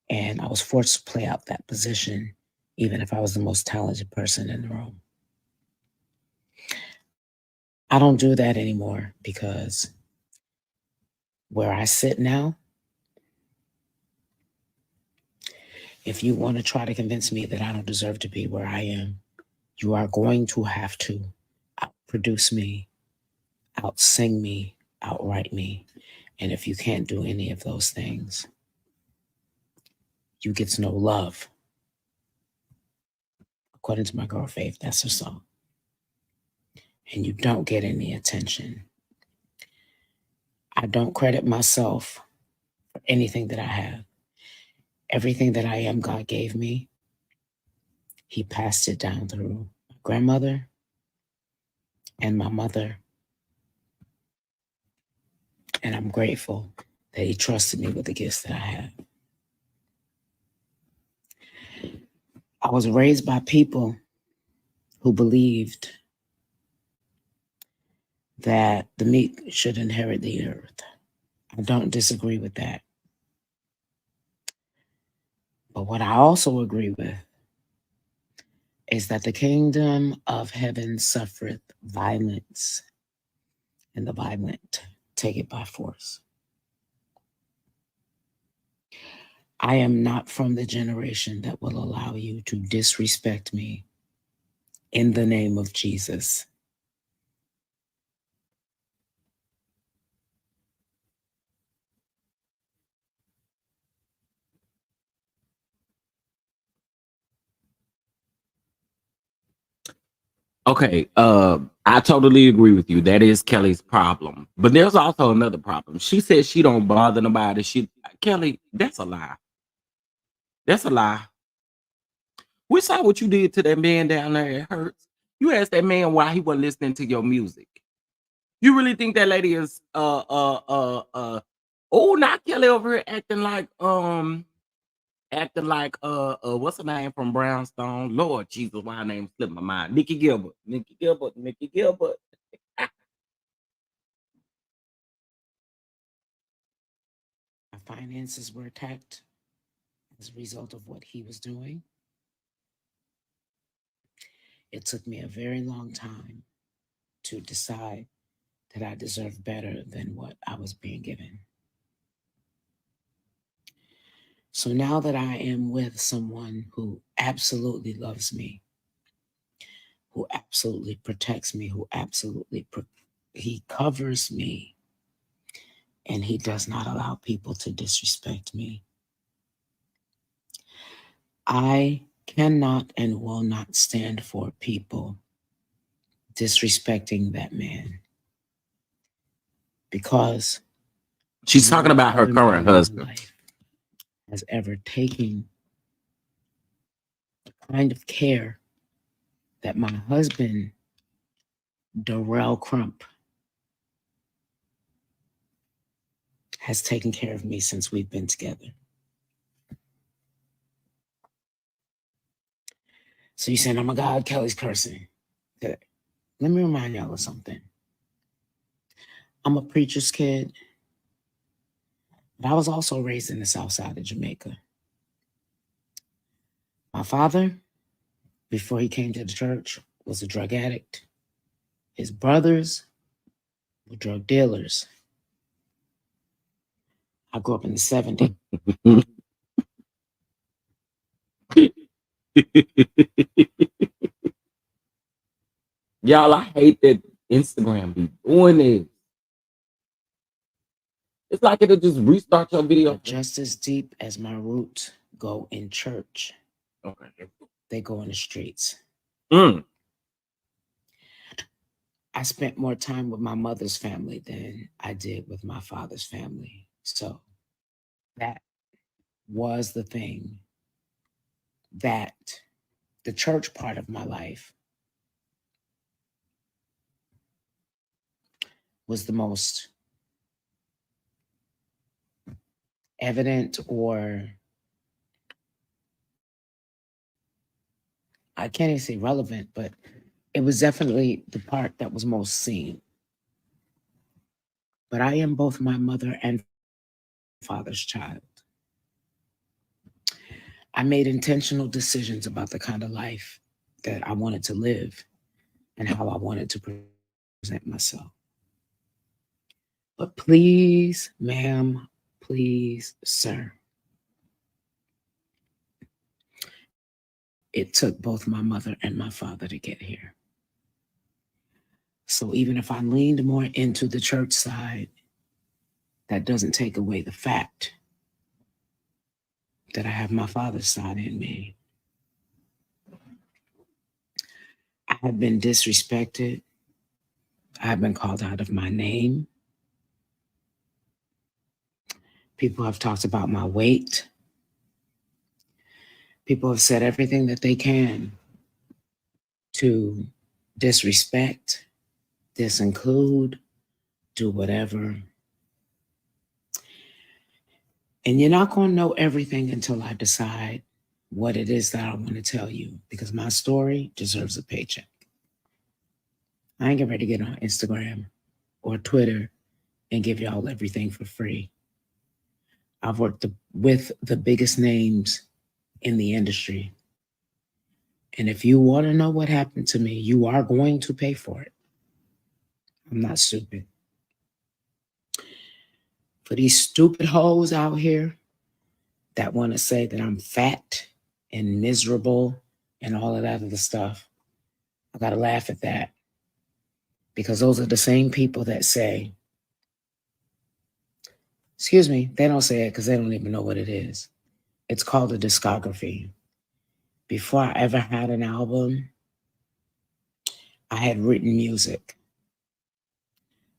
And I was forced to play out that position, even if I was the most talented person in the room. I don't do that anymore because where I sit now, if you want to try to convince me that I don't deserve to be where I am, you are going to have to outproduce me, outsing me, outwrite me. And if you can't do any of those things, you get no love. According to my girl Faith, that's her song. And you don't get any attention. I don't credit myself for anything that I have. Everything that I am, God gave me. He passed it down through my grandmother and my mother. And I'm grateful that He trusted me with the gifts that I have. I was raised by people who believed that the meek should inherit the earth. I don't disagree with that. But what I also agree with is that the kingdom of heaven suffereth violence, and the violent take it by force. I am not from the generation that will allow you to disrespect me in the name of Jesus. Okay, I totally agree with you. That is Kelly's problem. But there's also another problem. She says she don't bother nobody. Kelly, that's a lie. That's a lie. We saw what you did to that man down there at Hertz. You asked that man why he wasn't listening to your music. You really think that lady is oh, not Kelly over here acting like what's her name from Brownstone? Lord Jesus, why her name slipped my mind? Nikki Gilbert. Nikki Gilbert. Nikki Gilbert. My finances were attacked as a result of what he was doing. It took me a very long time to decide that I deserved better than what I was being given. So now that I am with someone who absolutely loves me, who absolutely protects me, he covers me, and he does not allow people to disrespect me. I cannot and will not stand for people disrespecting that man, because she's talking no about her other man current in my husband. life has ever taken the kind of care that my husband, Darrell Crump, has taken care of me since we've been together. So you're saying, oh my God, Kelly's cursing. Let me remind y'all of something. I'm a preacher's kid, but I was also raised in the south side of Jamaica. My father, before he came to the church, was a drug addict. His brothers were drug dealers. I grew up in the 70s. Y'all, I hate that Instagram be doing this. It's like it'll just restart your video. Just as deep as my roots go in church, Okay. They go in the streets. Mm. I spent more time with my mother's family than I did with my father's family. So that was the thing that the church part of my life was the most evident, or I can't even say relevant, but it was definitely the part that was most seen. But I am both my mother and father's child. I made intentional decisions about the kind of life that I wanted to live and how I wanted to present myself. But please, ma'am, please, sir, it took both my mother and my father to get here. So even if I leaned more into the church side, that doesn't take away the fact that I have my father's side in me. I have been disrespected. I have been called out of my name. People have talked about my weight. People have said everything that they can to disrespect, disinclude, do whatever. And you're not going to know everything until I decide what it is that I want to tell you, because my story deserves a paycheck. I ain't getting ready to get on Instagram or Twitter and give y'all everything for free. I've worked with the biggest names in the industry. And if you want to know what happened to me, you are going to pay for it. I'm not stupid. For these stupid hoes out here that want to say that I'm fat and miserable and all of that other stuff, I got to laugh at that, because those are the same people that say, excuse me, they don't say it because they don't even know what it is. It's called a discography. Before I ever had an album, I had written music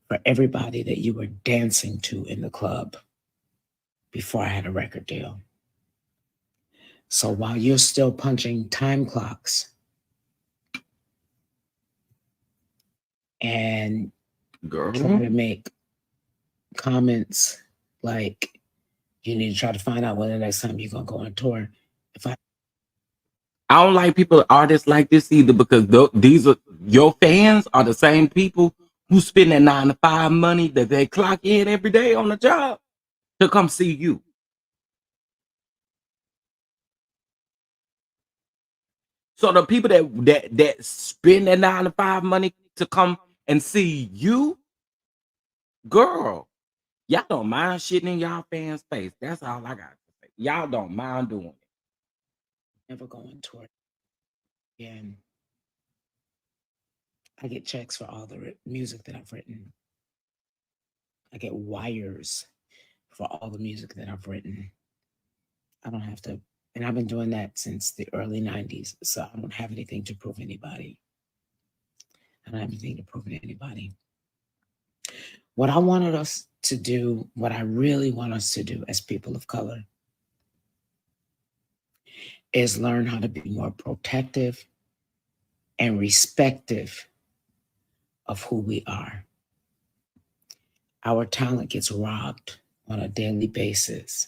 for everybody that you were dancing to in the club before I had a record deal. So while you're still punching time clocks and Girl. trying to make comments like you need to try to find out when the next time you're going to go on tour. If I don't like people, artists like this either, because these are your fans are the same people who spend their 9 to 5 money that they clock in every day on the job to come see you. So the people that spend their 9 to 5 money to come and see you, girl, y'all don't mind shitting in y'all fans' face. That's all I got to say. Y'all don't mind doing it. never go on tour again, I get checks for all the music that I've written. I get wires for all the music that I've written. I don't have to, and I've been doing that since the early 90s. So I don't have anything to prove anybody. I don't have anything to prove to anybody. What I wanted us to do, what I really want us to do as people of color, is learn how to be more protective and respective of who we are. Our talent gets robbed on a daily basis.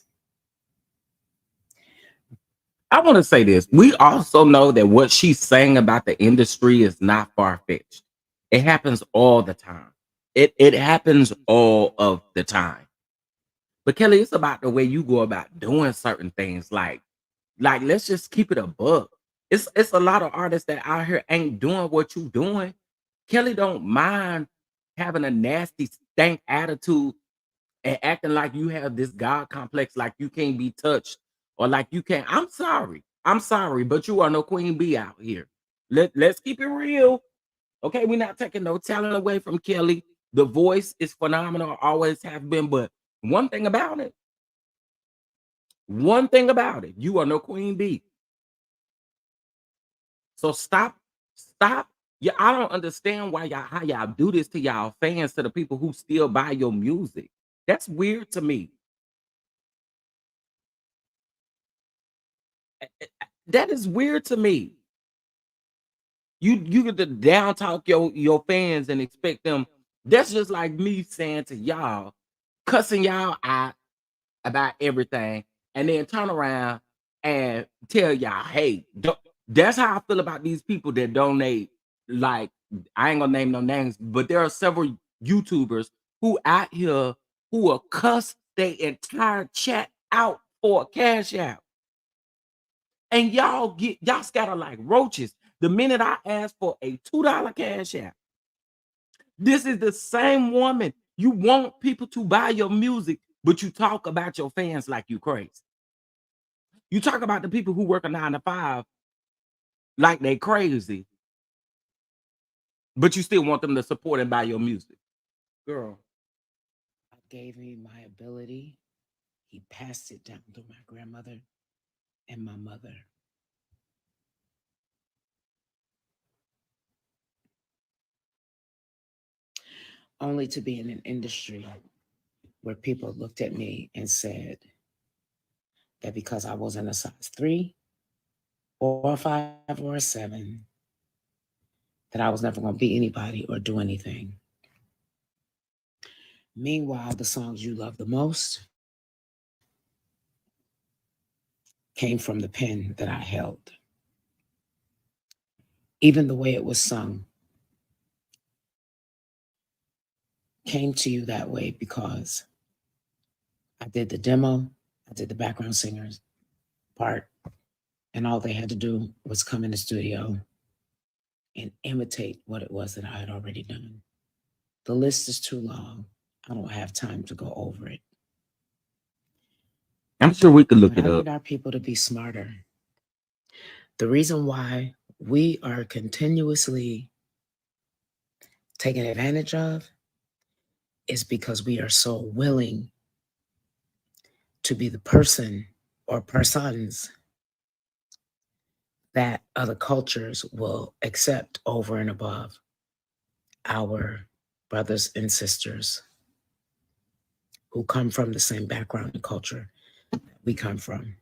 I want to say this. We also know that what she's saying about the industry is not far-fetched. It happens all the time. It happens all of the time. But Kelly, it's about the way you go about doing certain things. Like let's just keep it a buck. It's a lot of artists that out here ain't doing what you doing. Kelly don't mind having a nasty stank attitude and acting like you have this God complex, like you can't be touched, or like you can't. I'm sorry, but you are no queen bee out here. Let's keep it real. Okay, we're not taking no talent away from Kelly. The voice is phenomenal, always have been. But one thing about it, one thing about it, you are no queen bee. So stop. Yeah, I don't understand why how y'all do this to y'all fans, to the people who still buy your music. That's weird to me. That is weird to me. You get to down talk your fans and expect them. That's just like me saying to y'all, cussing y'all out about everything, and then turn around and tell y'all, hey, that's how I feel about these people that donate. Like, I ain't gonna name no names, but there are several YouTubers who out here who will cuss their entire chat out for a cash out. And y'all scatter like roaches. The minute I ask for a $2 cash out, this is the same woman. You want people to buy your music, but you talk about your fans like you crazy. You talk about the people who work a 9 to 5 like they crazy, but you still want them to support and buy your music. Girl. God gave me my ability. He passed it down through my grandmother and my mother. Only to be in an industry where people looked at me and said that because I wasn't a size 3 or a 5 or a 7, that I was never going to be anybody or do anything. Meanwhile, the songs you love the most came from the pen that I held. Even the way it was sung came to you that way because I did the demo, I did the background singers part, and all they had to do was come in the studio and imitate what it was that I had already done. The list is too long. I don't have time to go over it. I'm sure we could look But it I up. need our people to be smarter. The reason why we are continuously taken advantage of is because we are so willing to be the person or persons that other cultures will accept over and above our brothers and sisters who come from the same background and culture that we come from.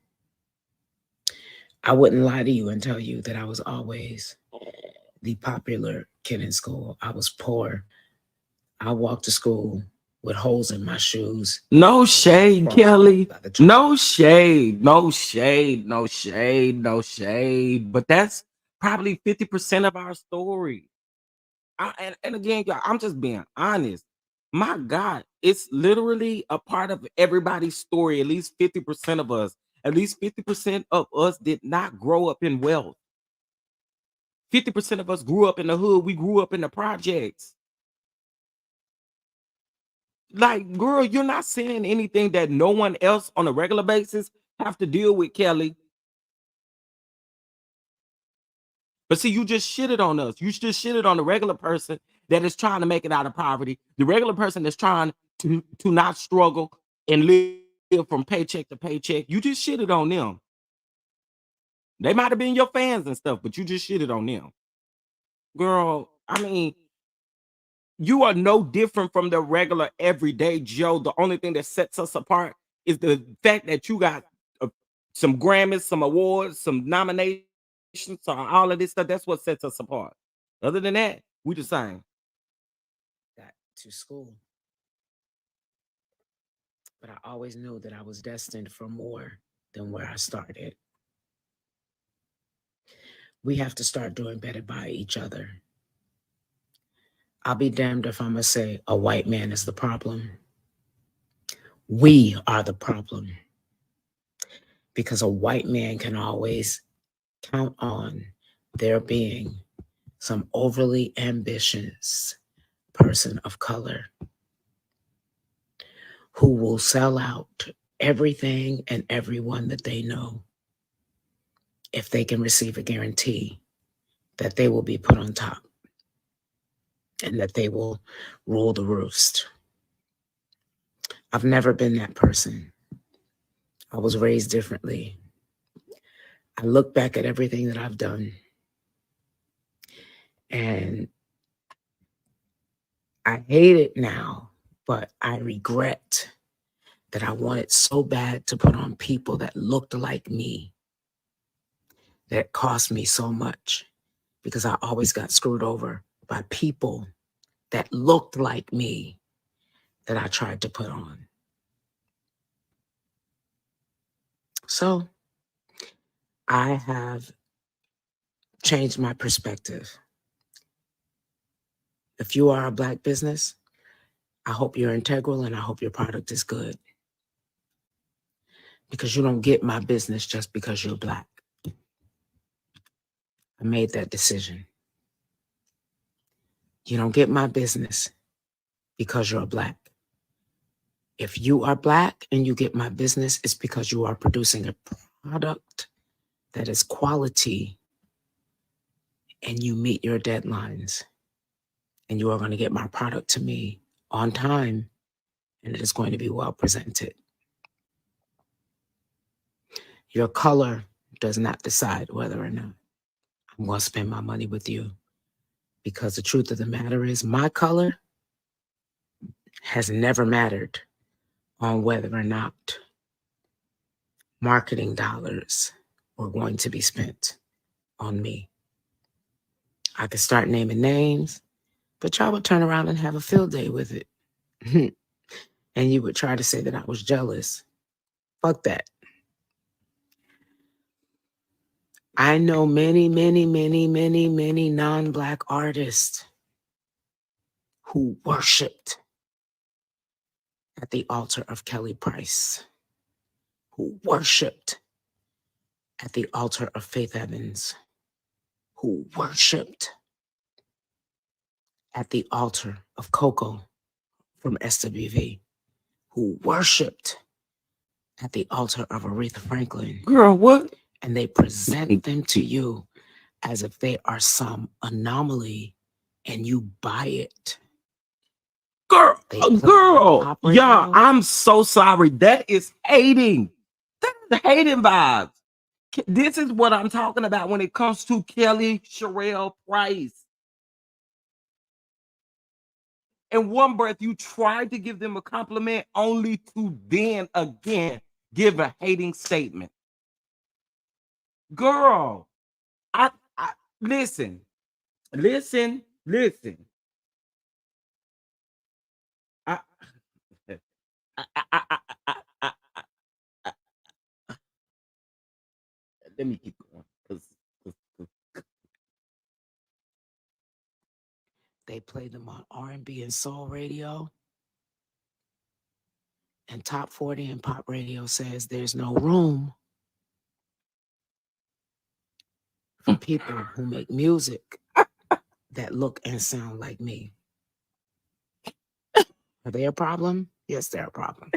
I wouldn't lie to you and tell you that I was always the popular kid in school. I was poor. I walked to school with holes in my shoes. No shade, Kelly. No shade. No shade. No shade. No shade. But that's probably 50% of our story. And again, y'all, I'm just being honest. My God, it's literally a part of everybody's story. At least 50% of us, at least 50% of us did not grow up in wealth. 50% of us grew up in the hood. We grew up in the projects. Like, girl, you're not saying anything that no one else on a regular basis have to deal with, Kelly. But see, you just shitted on us. You just shitted on the regular person that is trying to make it out of poverty. The regular person that's trying to not struggle and live from paycheck to paycheck. You just shitted on them. They might have been your fans and stuff, but you just shitted on them. Girl, I mean, you are no different from the regular everyday Joe. The only thing that sets us apart is the fact that you got some Grammys, some awards, some nominations, all of this stuff. That's what sets us apart. Other than that, we the same. Got to school. But I always knew that I was destined for more than where I started. We have to start doing better by each other. I'll be damned if I'm going to say a white man is the problem. We are the problem. Because a white man can always count on there being some overly ambitious person of color who will sell out everything and everyone that they know if they can receive a guarantee that they will be put on top and that they will rule the roost. I've never been that person. I was raised differently. I look back at everything that I've done And I hate it now, but I regret that I wanted so bad to put on people that looked like me, that cost me so much, because I always got screwed over by people that looked like me that I tried to put on. So I have changed my perspective. If you are a Black business, I hope you're integral and I hope your product is good. Because you don't get my business just because you're Black. I made that decision. You don't get my business because you're Black. If you are Black and you get my business, it's because you are producing a product that is quality and you meet your deadlines. And you are going to get my product to me on time, and it is going to be well presented. Your color does not decide whether or not I'm going to spend my money with you, because the truth of the matter is my color has never mattered on whether or not marketing dollars were going to be spent on me. I could start naming names, but y'all would turn around and have a field day with it. And you would try to say that I was jealous. Fuck that. I know many, many, many, many, many non-Black artists who worshiped at the altar of Kelly Price, who worshiped at the altar of Faith Evans, who worshiped at the altar of Coco from SWV, who worshiped at the altar of Aretha Franklin. Girl, what? And they present them to you as if they are some anomaly and you buy it. Girl, yeah, I'm so sorry. That is hating. That is hating vibes. This is what I'm talking about when it comes to Kelly Sherelle Price. In one breath, you tried to give them a compliment only to then again give a hating statement. Girl, I listen. I, let me keep going. They play them on R&B and soul radio. And top 40 and pop radio says there's no room for people who make music that look and sound like me. Are they a problem? Yes, they're a problem.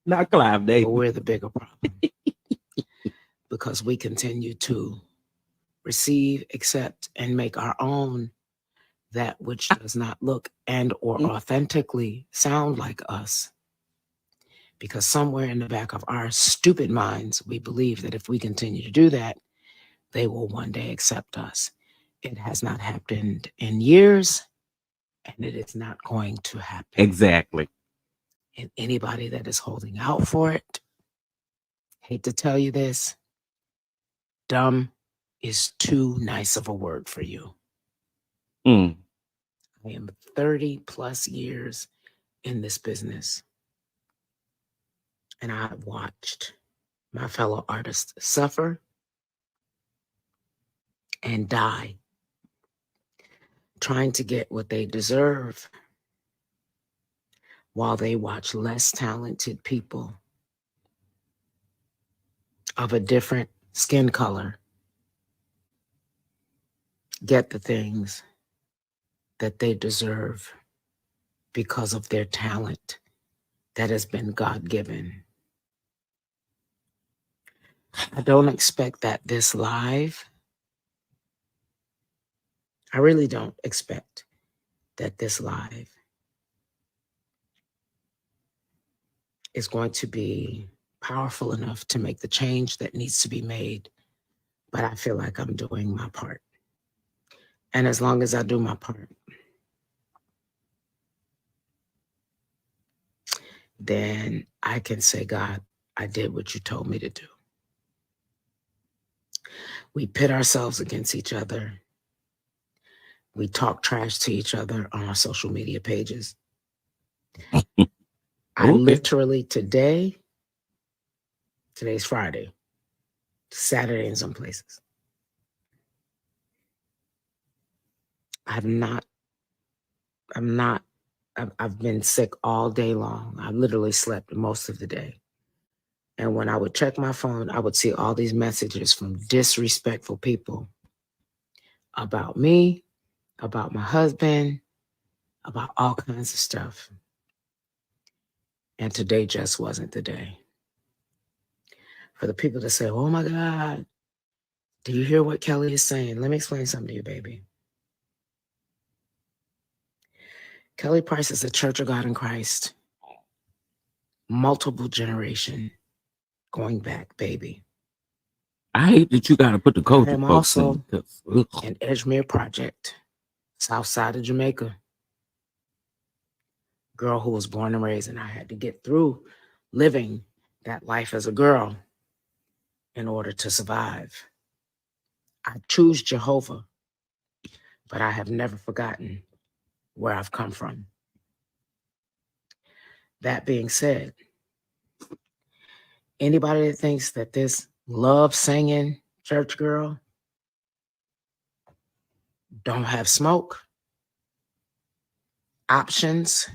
Not Clive Davis. But we're the bigger problem. Because we continue to receive, accept, and make our own that which does not look and or authentically sound like us. Because somewhere in the back of our stupid minds, we believe that if we continue to do that, they will one day accept us. It has not happened in years, and it is not going to happen. Exactly. And anybody that is holding out for it, hate to tell you this, dumb is too nice of a word for you. I am 30 plus years in this business, and I've watched my fellow artists suffer and die trying to get what they deserve while they watch less talented people of a different skin color get the things that they deserve because of their talent that has been God-given. I don't expect that this live, I really don't expect that this live is going to be powerful enough to make the change that needs to be made, but I feel like I'm doing my part. And as long as I do my part, then I can say, God, I did what you told me to do. We pit ourselves against each other. We talk trash to each other on our social media pages. I literally today's Friday, Saturday in some places. I've been sick all day long. I literally slept most of the day. And when I would check my phone, I would see all these messages from disrespectful people about me, about my husband, about all kinds of stuff. And today just wasn't the day. For the people that say, oh my God, do you hear what Kelly is saying? Let me explain something to you, baby. Kelly Price is a Church of God in Christ, multiple generation going back, baby. I hate that you got to put the culture. I am also an Edgemere Project, south side of Jamaica. Girl who was born and raised, and I had to get through living that life as a girl in order to survive. I choose Jehovah, but I have never forgotten where I've come from. That being said, anybody that thinks that this love singing church girl don't have smoke, options,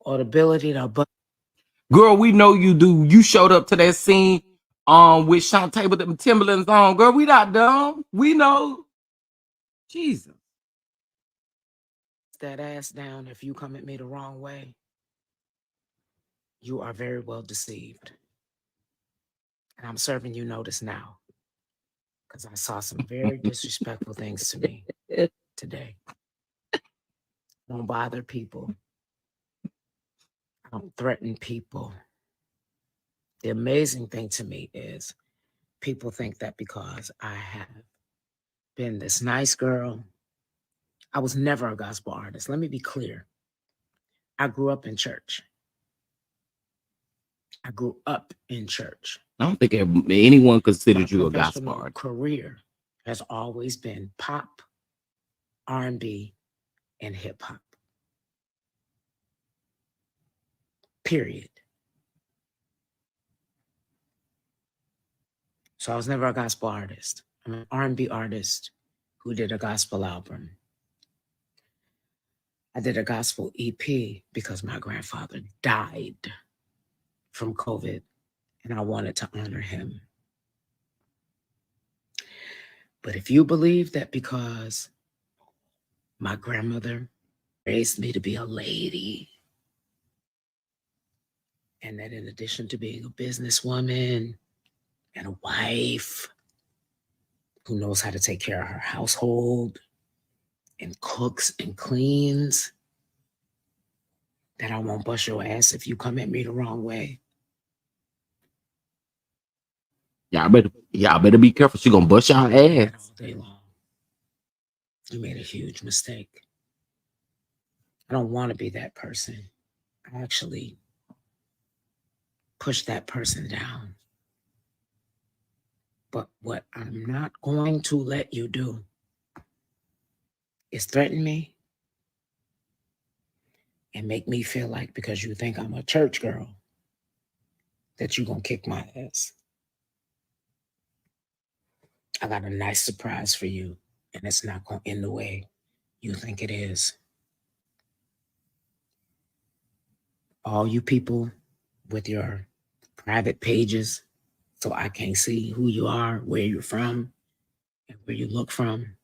or the ability to girl, we know you do. You showed up to that scene with Shantae with them Timberlands on. Girl, we not dumb. We know. Jesus. That ass down if you come at me the wrong way. You are very well deceived. And I'm serving you notice now because I saw some very disrespectful things to me today. Don't bother people. I don't threaten people. The amazing thing to me is people think that because I have been this nice girl, I was never a gospel artist. Let me be clear. I grew up in church. I don't think anyone considered you a gospel artist. Career has always been pop, R&B, and hip hop. Period. So I was never a gospel artist. I'm an R&B artist who did a gospel album. I did a gospel EP because my grandfather died from COVID, and I wanted to honor him. But if you believe that because my grandmother raised me to be a lady, and that in addition to being a businesswoman and a wife who knows how to take care of her household and cooks and cleans, that I won't bust your ass if you come at me the wrong way. Y'all better be careful. She gonna bust y'all ass all day long. You made a huge mistake. I don't want to be that person. I actually push that person down. But what I'm not going to let you do is threaten me and make me feel like because you think I'm a church girl that you're going to kick my ass. I got a nice surprise for you, and it's not going to end the way you think it is. All you people with your private pages, so I can't see who you are, where you're from, and where you look from.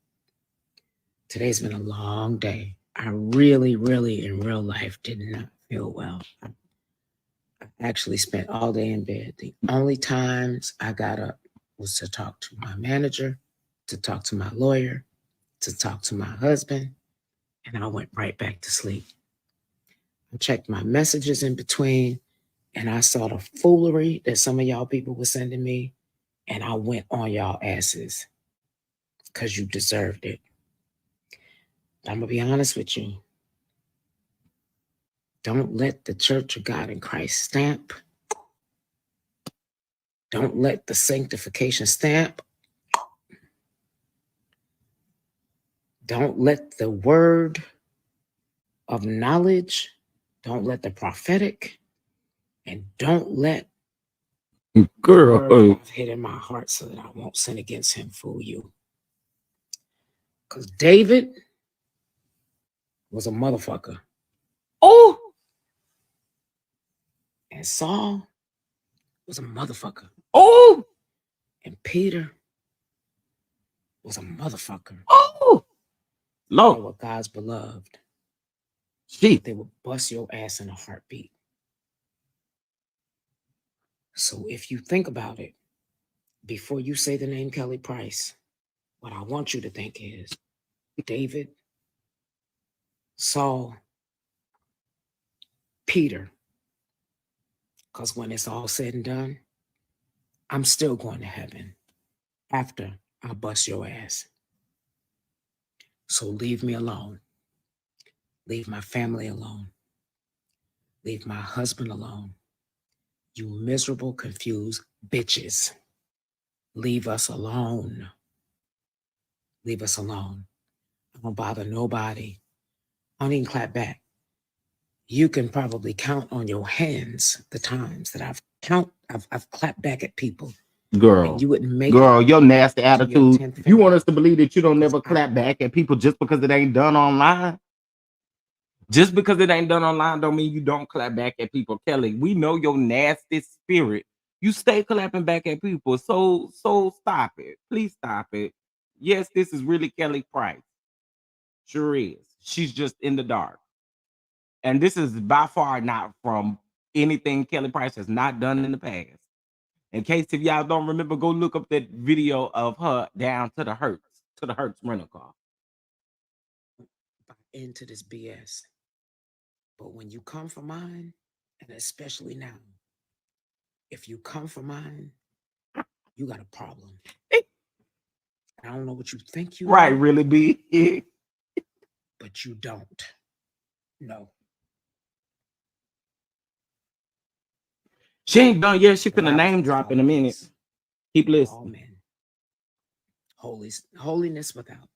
Today's been a long day. I really, really, in real life, did not feel well. I actually spent all day in bed. The only times I got up was to talk to my manager, to talk to my lawyer, to talk to my husband, and I went right back to sleep. I checked my messages in between, and I saw the foolery that some of y'all people were sending me, and I went on y'all asses because you deserved it. I'm going to be honest with you. Don't let the Church of God in Christ stamp. Don't let the sanctification stamp. Don't let the word of knowledge. Don't let the prophetic. And don't let girl. the word I've hid in my heart so that I won't sin against him fool you. Because David was a motherfucker. Oh, And Saul was a motherfucker. oh, And Peter was a motherfucker. oh, They Lord. were God's beloved. She. They would bust your ass in a heartbeat. So if you think about it, before you say the name Kelly Price, what I want you to think is David, Saul, Peter. Because when it's all said and done, I'm still going to heaven after I bust your ass. So leave me alone. Leave my family alone. Leave my husband alone. You miserable, confused bitches. Leave us alone. Leave us alone. I don't bother nobody. I don't even clap back. You can probably count on your hands the times that I've clapped back at people. Girl, and you wouldn't make girl, it your nasty to your attitude. 10th You want finger. us to believe that you don't Because never clap back at people just because it ain't done online? Just because it ain't done online don't mean you don't clap back at people. Kelly, we know your nasty spirit. You stay clapping back at people. So stop it. Please stop it. Yes, this is really Kelly Price. Sure is. She's just in the dark. And this is by far not from anything Kelly Price has not done in the past. In case if y'all don't remember, go look up that video of her down to the Hertz rental car. into this BS. But when you come for mine, and especially now, if you come for mine, you got a problem. I don't know what you think you Right, know, really be. but you don't. No. She ain't done yet. She The finna Bible name says drop in a minute. holiness Keep with all listening. men. Holiness without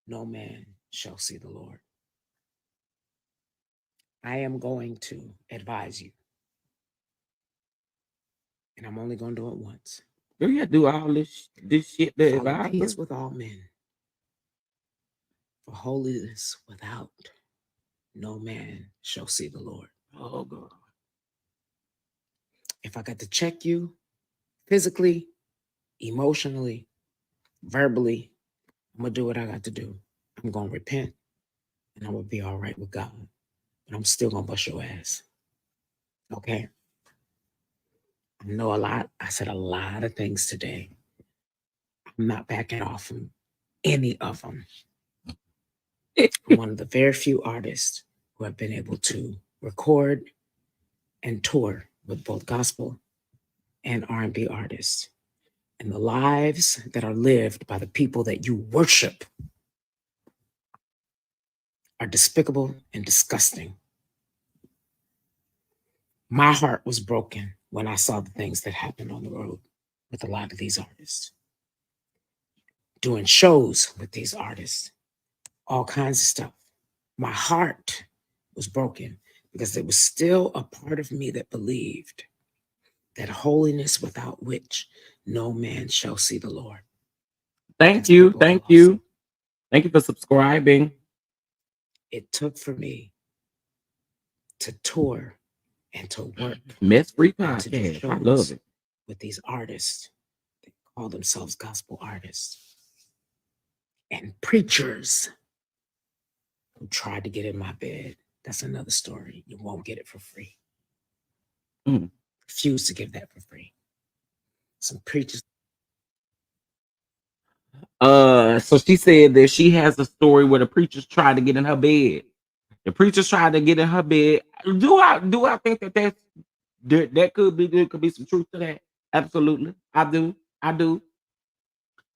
no man shall see the Lord. I am going to advise you. And I'm only going to do it once. Do you do all this shit that Follow peace advisor? with all men. For holiness without no man shall see the Lord. Oh God. If I got to check you physically, emotionally, verbally, I'm going to do what I got to do. I'm going to repent and I'm going to be all right with God. But I'm still going to bust your ass. Okay? I know a lot. I said a lot of things today. I'm not backing off from any of them. I'm one of the very few artists who have been able to record and tour with both gospel and R&B artists. And the lives that are lived by the people that you worship are despicable and disgusting. My heart was broken when I saw the things that happened on the road with a lot of these artists. Doing shows with these artists, all kinds of stuff. My heart was broken because there was still a part of me that believed that holiness without which no man shall see the Lord. Thank you. People are Thank lost. you. Thank you for subscribing. It took for me to tour and to work Mess Free and to do Podcast. I shows love it. with these artists that call themselves gospel artists and preachers who tried to get in my bed. That's another story. You won't get it for free. Mm. Refuse to give that for free. Some preachers. So she said that she has a story where the preachers tried to get in her bed. The preachers tried to get in her bed. Do I think that could be some truth to that? Absolutely. I do.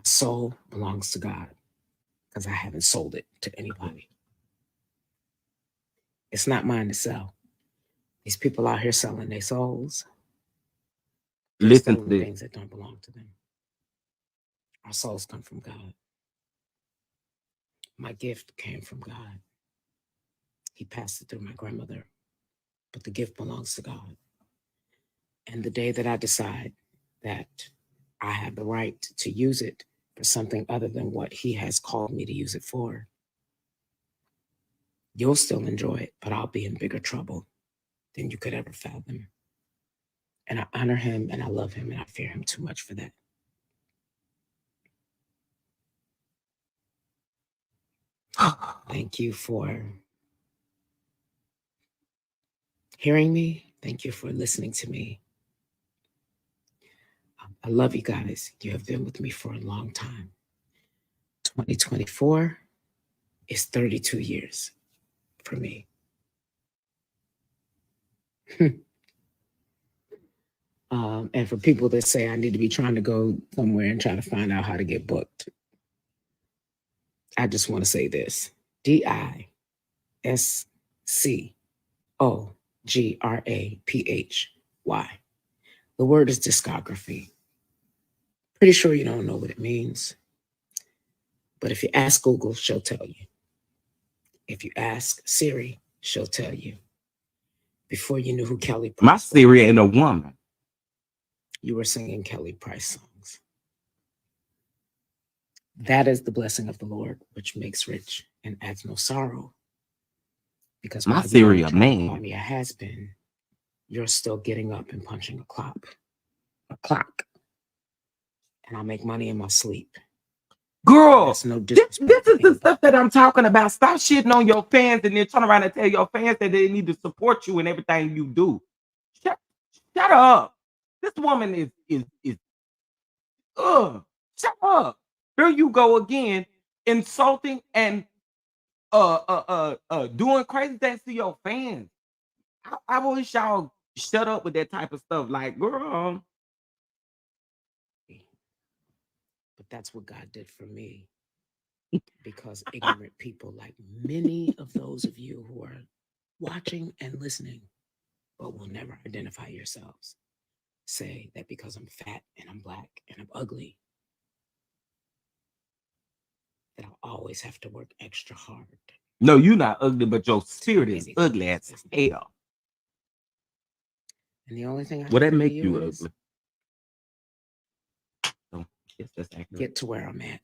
My soul belongs to God because I haven't sold it to anybody. It's not mine to sell. These people out here selling their souls, they're Listen to stealing this. things that don't belong to them. Our souls come from God. My gift came from God. He passed it through my grandmother, but the gift belongs to God. And the day that I decide that I have the right to use it for something other than what He has called me to use it for, you'll still enjoy it, but I'll be in bigger trouble than you could ever fathom. And I honor Him and I love Him and I fear Him too much for that. Thank you for hearing me. Thank you for listening to me. I love you guys. You have been with me for a long time. 2024 is 32 years for me. And for people that say I need to be trying to go somewhere and try to find out how to get booked, I just want to say this: DISCOGRAPHY. The word is discography. Pretty sure you don't know what it means, but if you ask Google, she'll tell you. If you ask Siri, she'll tell you. Before you knew who Kelly Price My was, Siri ain't a woman. you were singing Kelly Price songs. That is the blessing of the Lord, which makes rich and adds no sorrow. Because My while you Siri are a trying to call man. me a has-been, you're still getting up and punching a clock. And I make money in my sleep. Girl, That's no this disrespect to is the anybody. stuff that I'm talking about. Stop shitting on your fans and then turn around and tell your fans that they need to support you in everything you do. Shut up. This woman is shut up. Here you go again, insulting and doing crazy things to your fans. I wish y'all shut up with that type of stuff. Like, girl, But that's what God did for me. Because ignorant people, like many of those of you who are watching and listening, but will never identify yourselves, say that because I'm fat and I'm black and I'm ugly, that I'll always have to work extra hard. no, you're not ugly, but your spirit is Anything ugly in as this business. hell. And the only thing I What can that do for make you you is ugly? So, yes, that's accurate. get to where I'm at.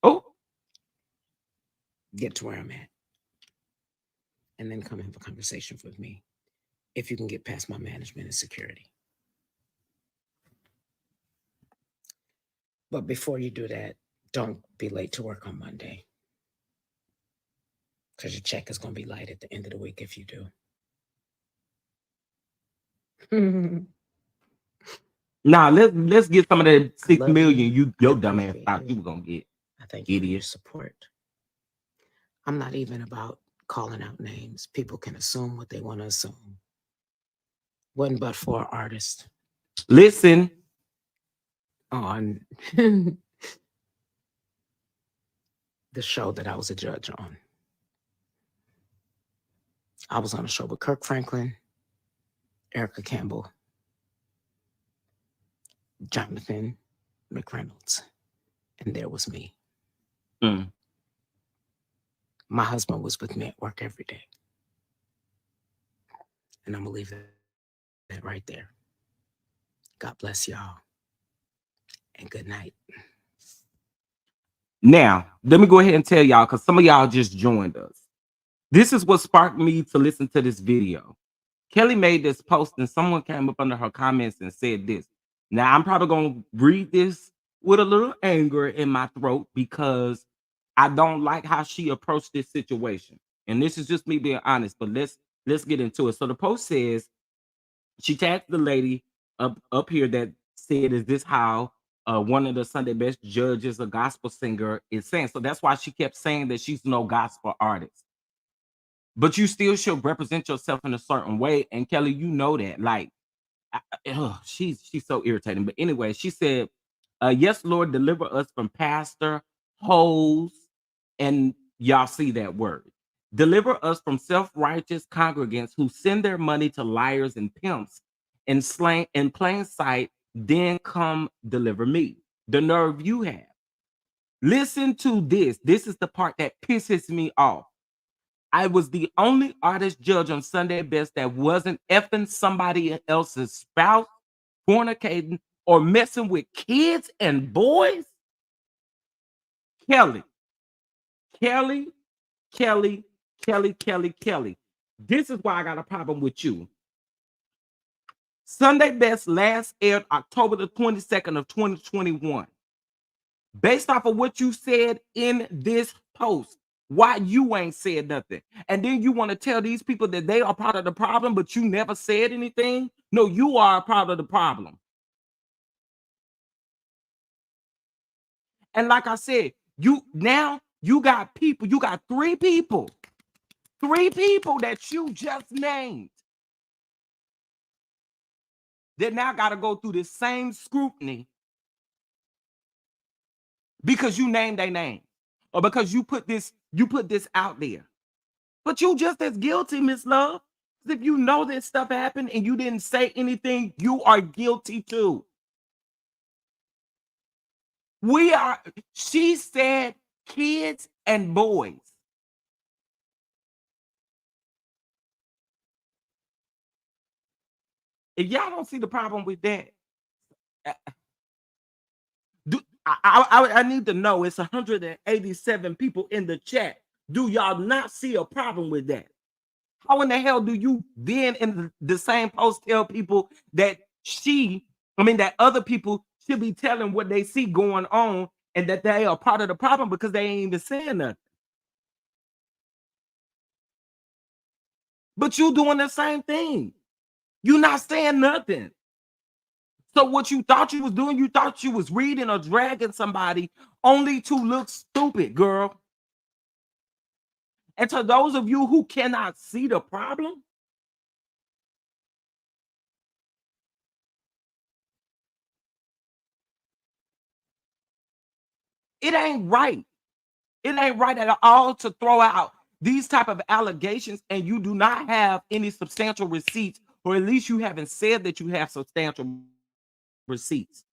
Oh, Get to where I'm at. And then come have a conversation with me if you can get past my management and security. But before you do that, don't be late to work on Monday. Because your check is going to be light at the end of the week if you do. nah, let's get some of that I 6 love million you. your I dumb ass appreciate thought you. you were gonna get. I thank you for your Idiot. support. I'm not even about calling out names. People can assume what they want to assume. Wasn't but for an artist Listen, on the show that I was a judge on. I was on a show with Kirk Franklin, Erica Campbell, Jonathan McReynolds, and there was me. mm, My husband was with me at work every day. And I'm going to leave that right there. God bless y'all. And good night. now let me go ahead and tell y'all, because some of y'all just joined us. This is what sparked me to listen to this video. Kelly made this post and someone came up under her comments and said this. Now, I'm probably going to read this with a little anger in my throat because I don't like how she approached this situation. And this is just me being honest, but let's get into it. So the post says, she tagged the lady up here that said, is this how one of the Sunday best judges, a gospel singer, is saying? So that's why she kept saying that she's no gospel artist. But you still should represent yourself in a certain way. And Kelly, you know that. Like, she's so irritating. But anyway, she said, Yes, Lord, deliver us from pastor, hoes, and y'all see that word. Deliver us from self-righteous congregants who send their money to liars and pimps and slang in plain sight, then come deliver me. The nerve you have. Listen to this. This is the part that pisses me off. I was the only artist judge on Sunday Best that wasn't effing somebody else's spouse, fornicating, or messing with kids and boys. Kelly, Kelly, Kelly, Kelly, Kelly, Kelly. This is why I got a problem with you. Sunday Best last aired October the 22nd of 2021. Based off of what you said in this post, why you ain't said nothing? And then you want to tell these people that they are part of the problem, but you never said anything? No, you are a part of the problem. And like I said, you got people, you got three people that you just named that now got to go through the same scrutiny because you named their name or because you put this out there. But you just as guilty, Miss Love. If you know this stuff happened and you didn't say anything, you are guilty too. She said kids and boys. If y'all don't see the problem with that, I need to know. It's 187 people in the chat. Do y'all not see a problem with that? How in the hell do you then in the same post tell people that that other people should be telling what they see going on and that they are part of the problem because they ain't even saying nothing? But you doing the same thing. You not saying nothing. So what you thought you was doing, you thought you was reading or dragging somebody only to look stupid, girl. And to those of you who cannot see the problem, it ain't right. It ain't right at all to throw out these type of allegations and you do not have any substantial receipts, or at least you haven't said that you have substantial receipts.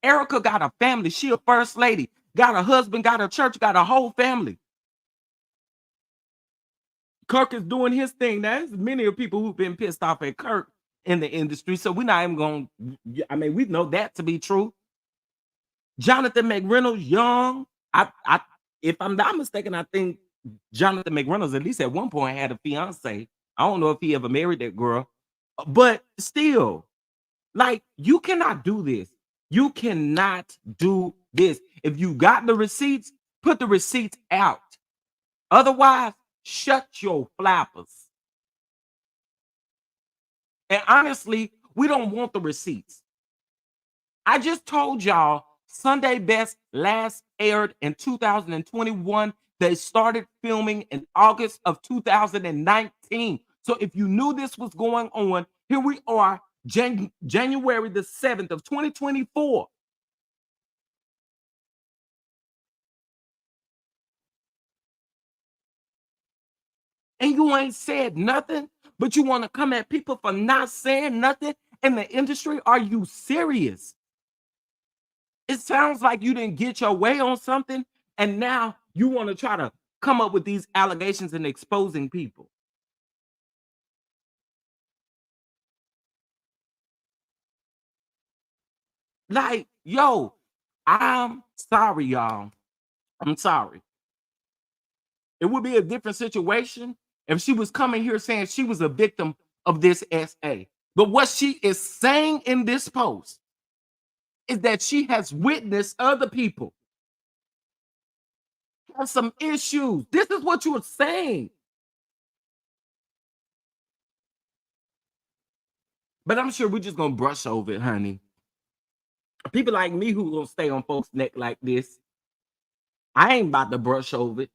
Erica got a family. She a first lady, got a husband, got a church, got a whole family. Kirk is doing his thing. Now, there's many of people who've been pissed off at Kirk in the industry, so we're not even going to, we know that to be true. Jonathan McReynolds, young. If I'm not mistaken, I think Jonathan McReynolds at least at one point had a fiance. I don't know if he ever married that girl, but still, like, you cannot do this. You cannot do this. If you got the receipts, put the receipts out. Otherwise, shut your flappers. And honestly, we don't want the receipts. I just told y'all Sunday Best last aired in 2021. They started filming in August of 2019. So if you knew this was going on, here we are, January the 7th of 2024. And you ain't said nothing, but you want to come at people for not saying nothing in the industry? Are you serious? It sounds like you didn't get your way on something, and now you want to try to come up with these allegations and exposing people. Like, yo, I'm sorry, y'all. I'm sorry. It would be a different situation if she was coming here saying she was a victim of this SA. But what she is saying in this post is that she has witnessed other people have some issues. This is what you were saying. But I'm sure we're just going to brush over it, honey. People like me who gonna stay on folks' neck like this, I ain't about to brush over it.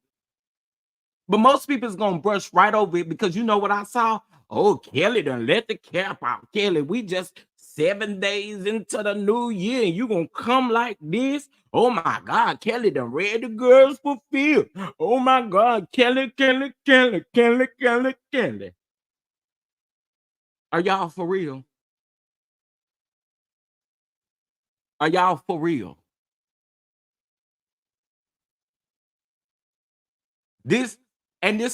But most people's gonna brush right over it because you know what I saw? Oh, Kelly done let the cap out. Kelly, we just 7 days into the new year and you gonna come like this? Oh my God, Kelly done read the girls for fear. Oh my God, Kelly, Kelly, Kelly, Kelly, Kelly, Kelly. Are y'all for real? Are y'all for real? This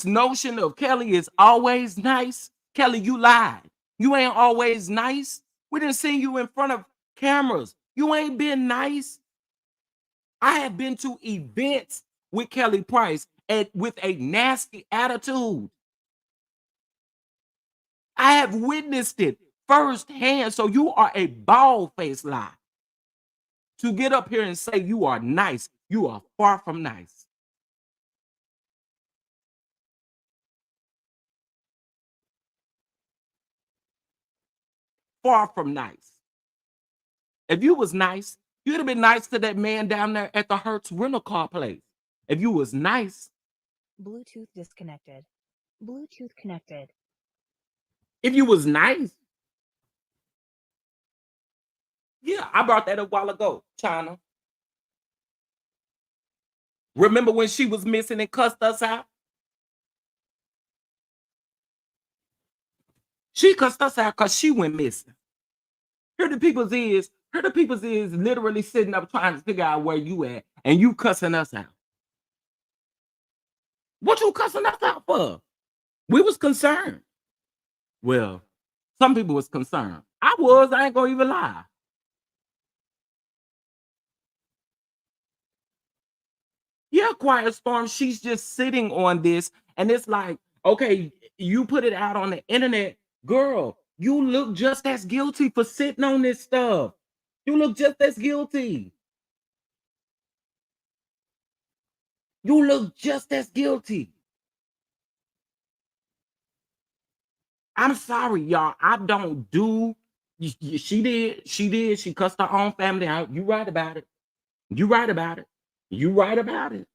notion of Kelly is always nice. Kelly, you lied. You ain't always nice. We didn't see you in front of cameras. You ain't been nice. I have been to events with Kelly Price and with a nasty attitude. I have witnessed it firsthand. So you are a bald-faced lie. To get up here and say you are nice, you are far from nice. Far from nice. If you was nice, you'd have been nice to that man down there at the Hertz rental car place. If you was nice. Bluetooth disconnected. Bluetooth connected. If you was nice. Yeah, I brought that a while ago, China. Remember when she was missing and cussed us out? She cussed us out because she went missing. Here the people's is literally sitting up trying to figure out where you at, and you cussing us out. What you cussing us out for? We was concerned. Well, some people was concerned. I ain't gonna even lie. Yeah, Quiet Storm, she's just sitting on this, and it's like, okay, you put it out on the internet, girl, you look just as guilty for sitting on this stuff. You look just as guilty. You look just as guilty. I'm sorry, y'all. I don't do. She did. She cussed her own family out. You right about it. You right about it. You right about it.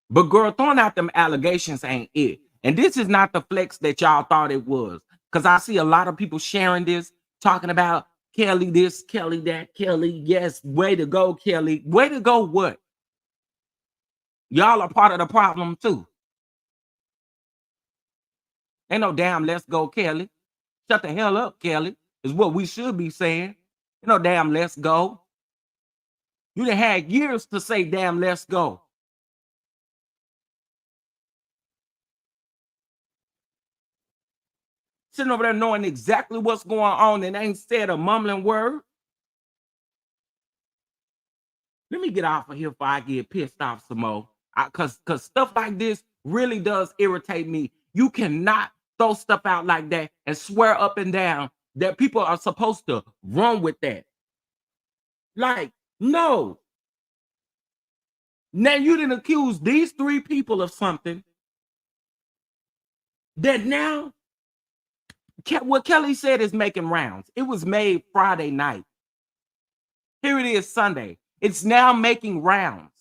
But girl, throwing out them allegations ain't it. And this is not the flex that y'all thought it was. Because I see a lot of people sharing this, talking about Kelly this, Kelly that, Kelly. Yes, way to go, Kelly. Way to go, what? Y'all are part of the problem too. Ain't no damn let's go, Kelly. Shut the hell up, Kelly, is what we should be saying. Ain't no damn let's go. You done had years to say damn let's go. Sitting over there knowing exactly what's going on and ain't said a mumbling word. Let me get off of here before I get pissed off some more. Cause stuff like this really does irritate me. You cannot throw stuff out like that and swear up and down that people are supposed to run with that. Like, no. Now you didn't accuse these 3 people of something that now what Kelly said is making rounds. It was made Friday night. Here it is Sunday. It's now making rounds.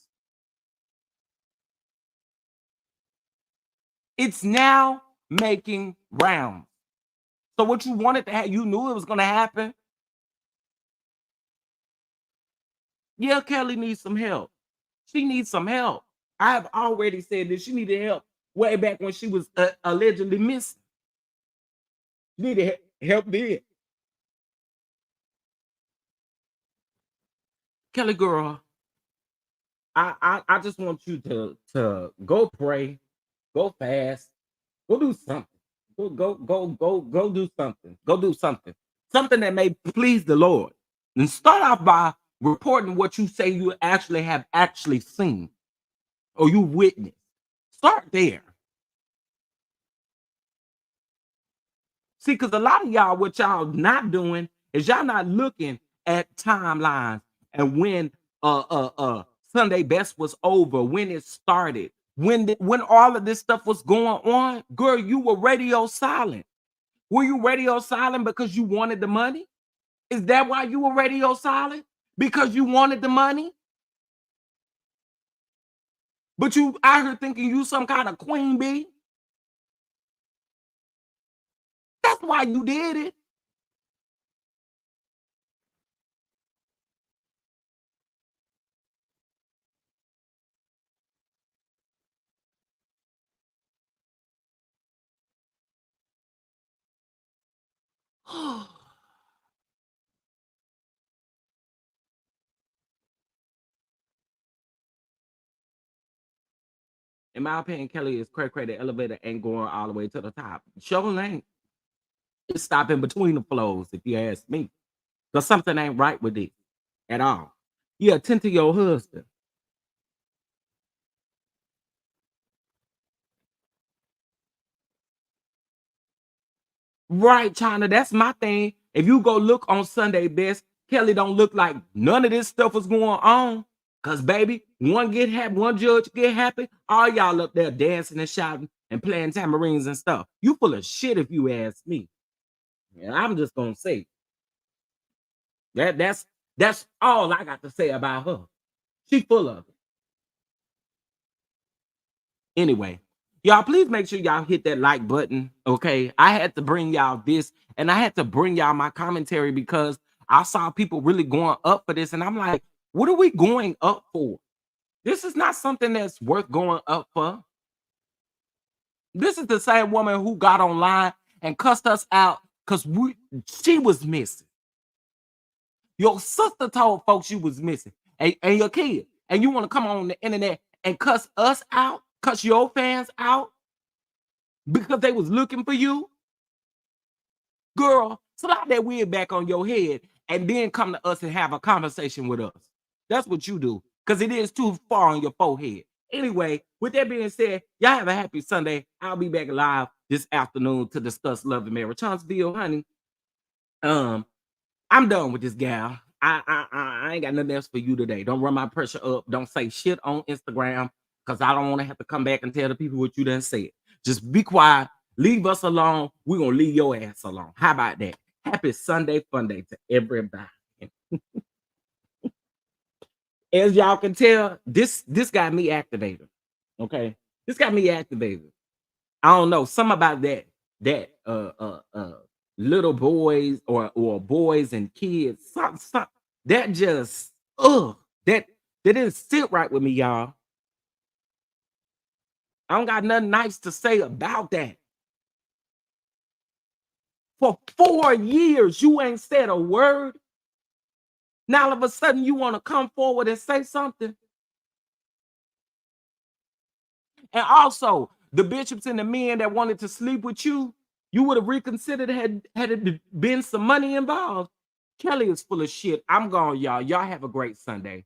It's now making rounds. So what you wanted to have, you knew it was going to happen. Yeah, Kelly needs some help. She needs some help. I have already said that she needed help way back when she was allegedly missing. She needed help then. Kelly girl, I just want you to go pray, go fast, go do something. Go do something. Go do something. Something that may please the Lord. And start off by reporting what you say you actually have seen or you witnessed. Start there. See, because a lot of y'all, what y'all not doing is y'all not looking at timelines and when Sunday Best was over, when it started, when all of this stuff was going on. Girl, you were radio silent. Were you radio silent because you wanted the money? Is that why you were radio silent? Because you wanted the money? But you out here thinking you some kind of queen bee. That's why you did it. In my opinion, Kelly is cray. The elevator ain't going all the way to the top. Sure ain't. It's stopping between the flows, if you ask me. Because something ain't right with it at all. You attend to your husband. Right, China. That's my thing. If you go look on Sunday Best, Kelly don't look like none of this stuff was going on. Cause baby, one get happy, one judge get happy. All y'all up there dancing and shouting and playing tamarines and stuff. You full of shit if you ask me. And I'm just gonna say that's all I got to say about her. She full of it. Anyway, y'all please make sure y'all hit that like button. Okay. I had to bring y'all this and I had to bring y'all my commentary because I saw people really going up for this. And I'm like, what are we going up for? This is not something that's worth going up for. This is the same woman who got online and cussed us out because she was missing. Your sister told folks you was missing, and your kid, and you want to come on the internet and cuss us out, cuss your fans out because they was looking for you. Girl, slap that wig back on your head and then come to us and have a conversation with us. That's what you do because it is too far on your forehead. Anyway, with that being said, y'all have a happy Sunday. I'll be back live this afternoon to discuss love and marriage. Huntsville, honey. I'm done with this gal. I ain't got nothing else for you today. Don't run my pressure up. Don't say shit on Instagram because I don't want to have to come back and tell the people what you done said. Just be quiet. Leave us alone. We're going to leave your ass alone. How about that? Happy Sunday fun day to everybody. As y'all can tell, this got me activated. Okay? This got me activated. I don't know. Something about that little boys or boys and kids. Something that just that didn't sit right with me, y'all. I don't got nothing nice to say about that. For 4 years, you ain't said a word. Now all of a sudden you want to come forward and say something. And also, the bishops and the men that wanted to sleep with you, you would have reconsidered had it been some money involved. Kelly is full of shit. I'm gone, y'all. Y'all have a great Sunday.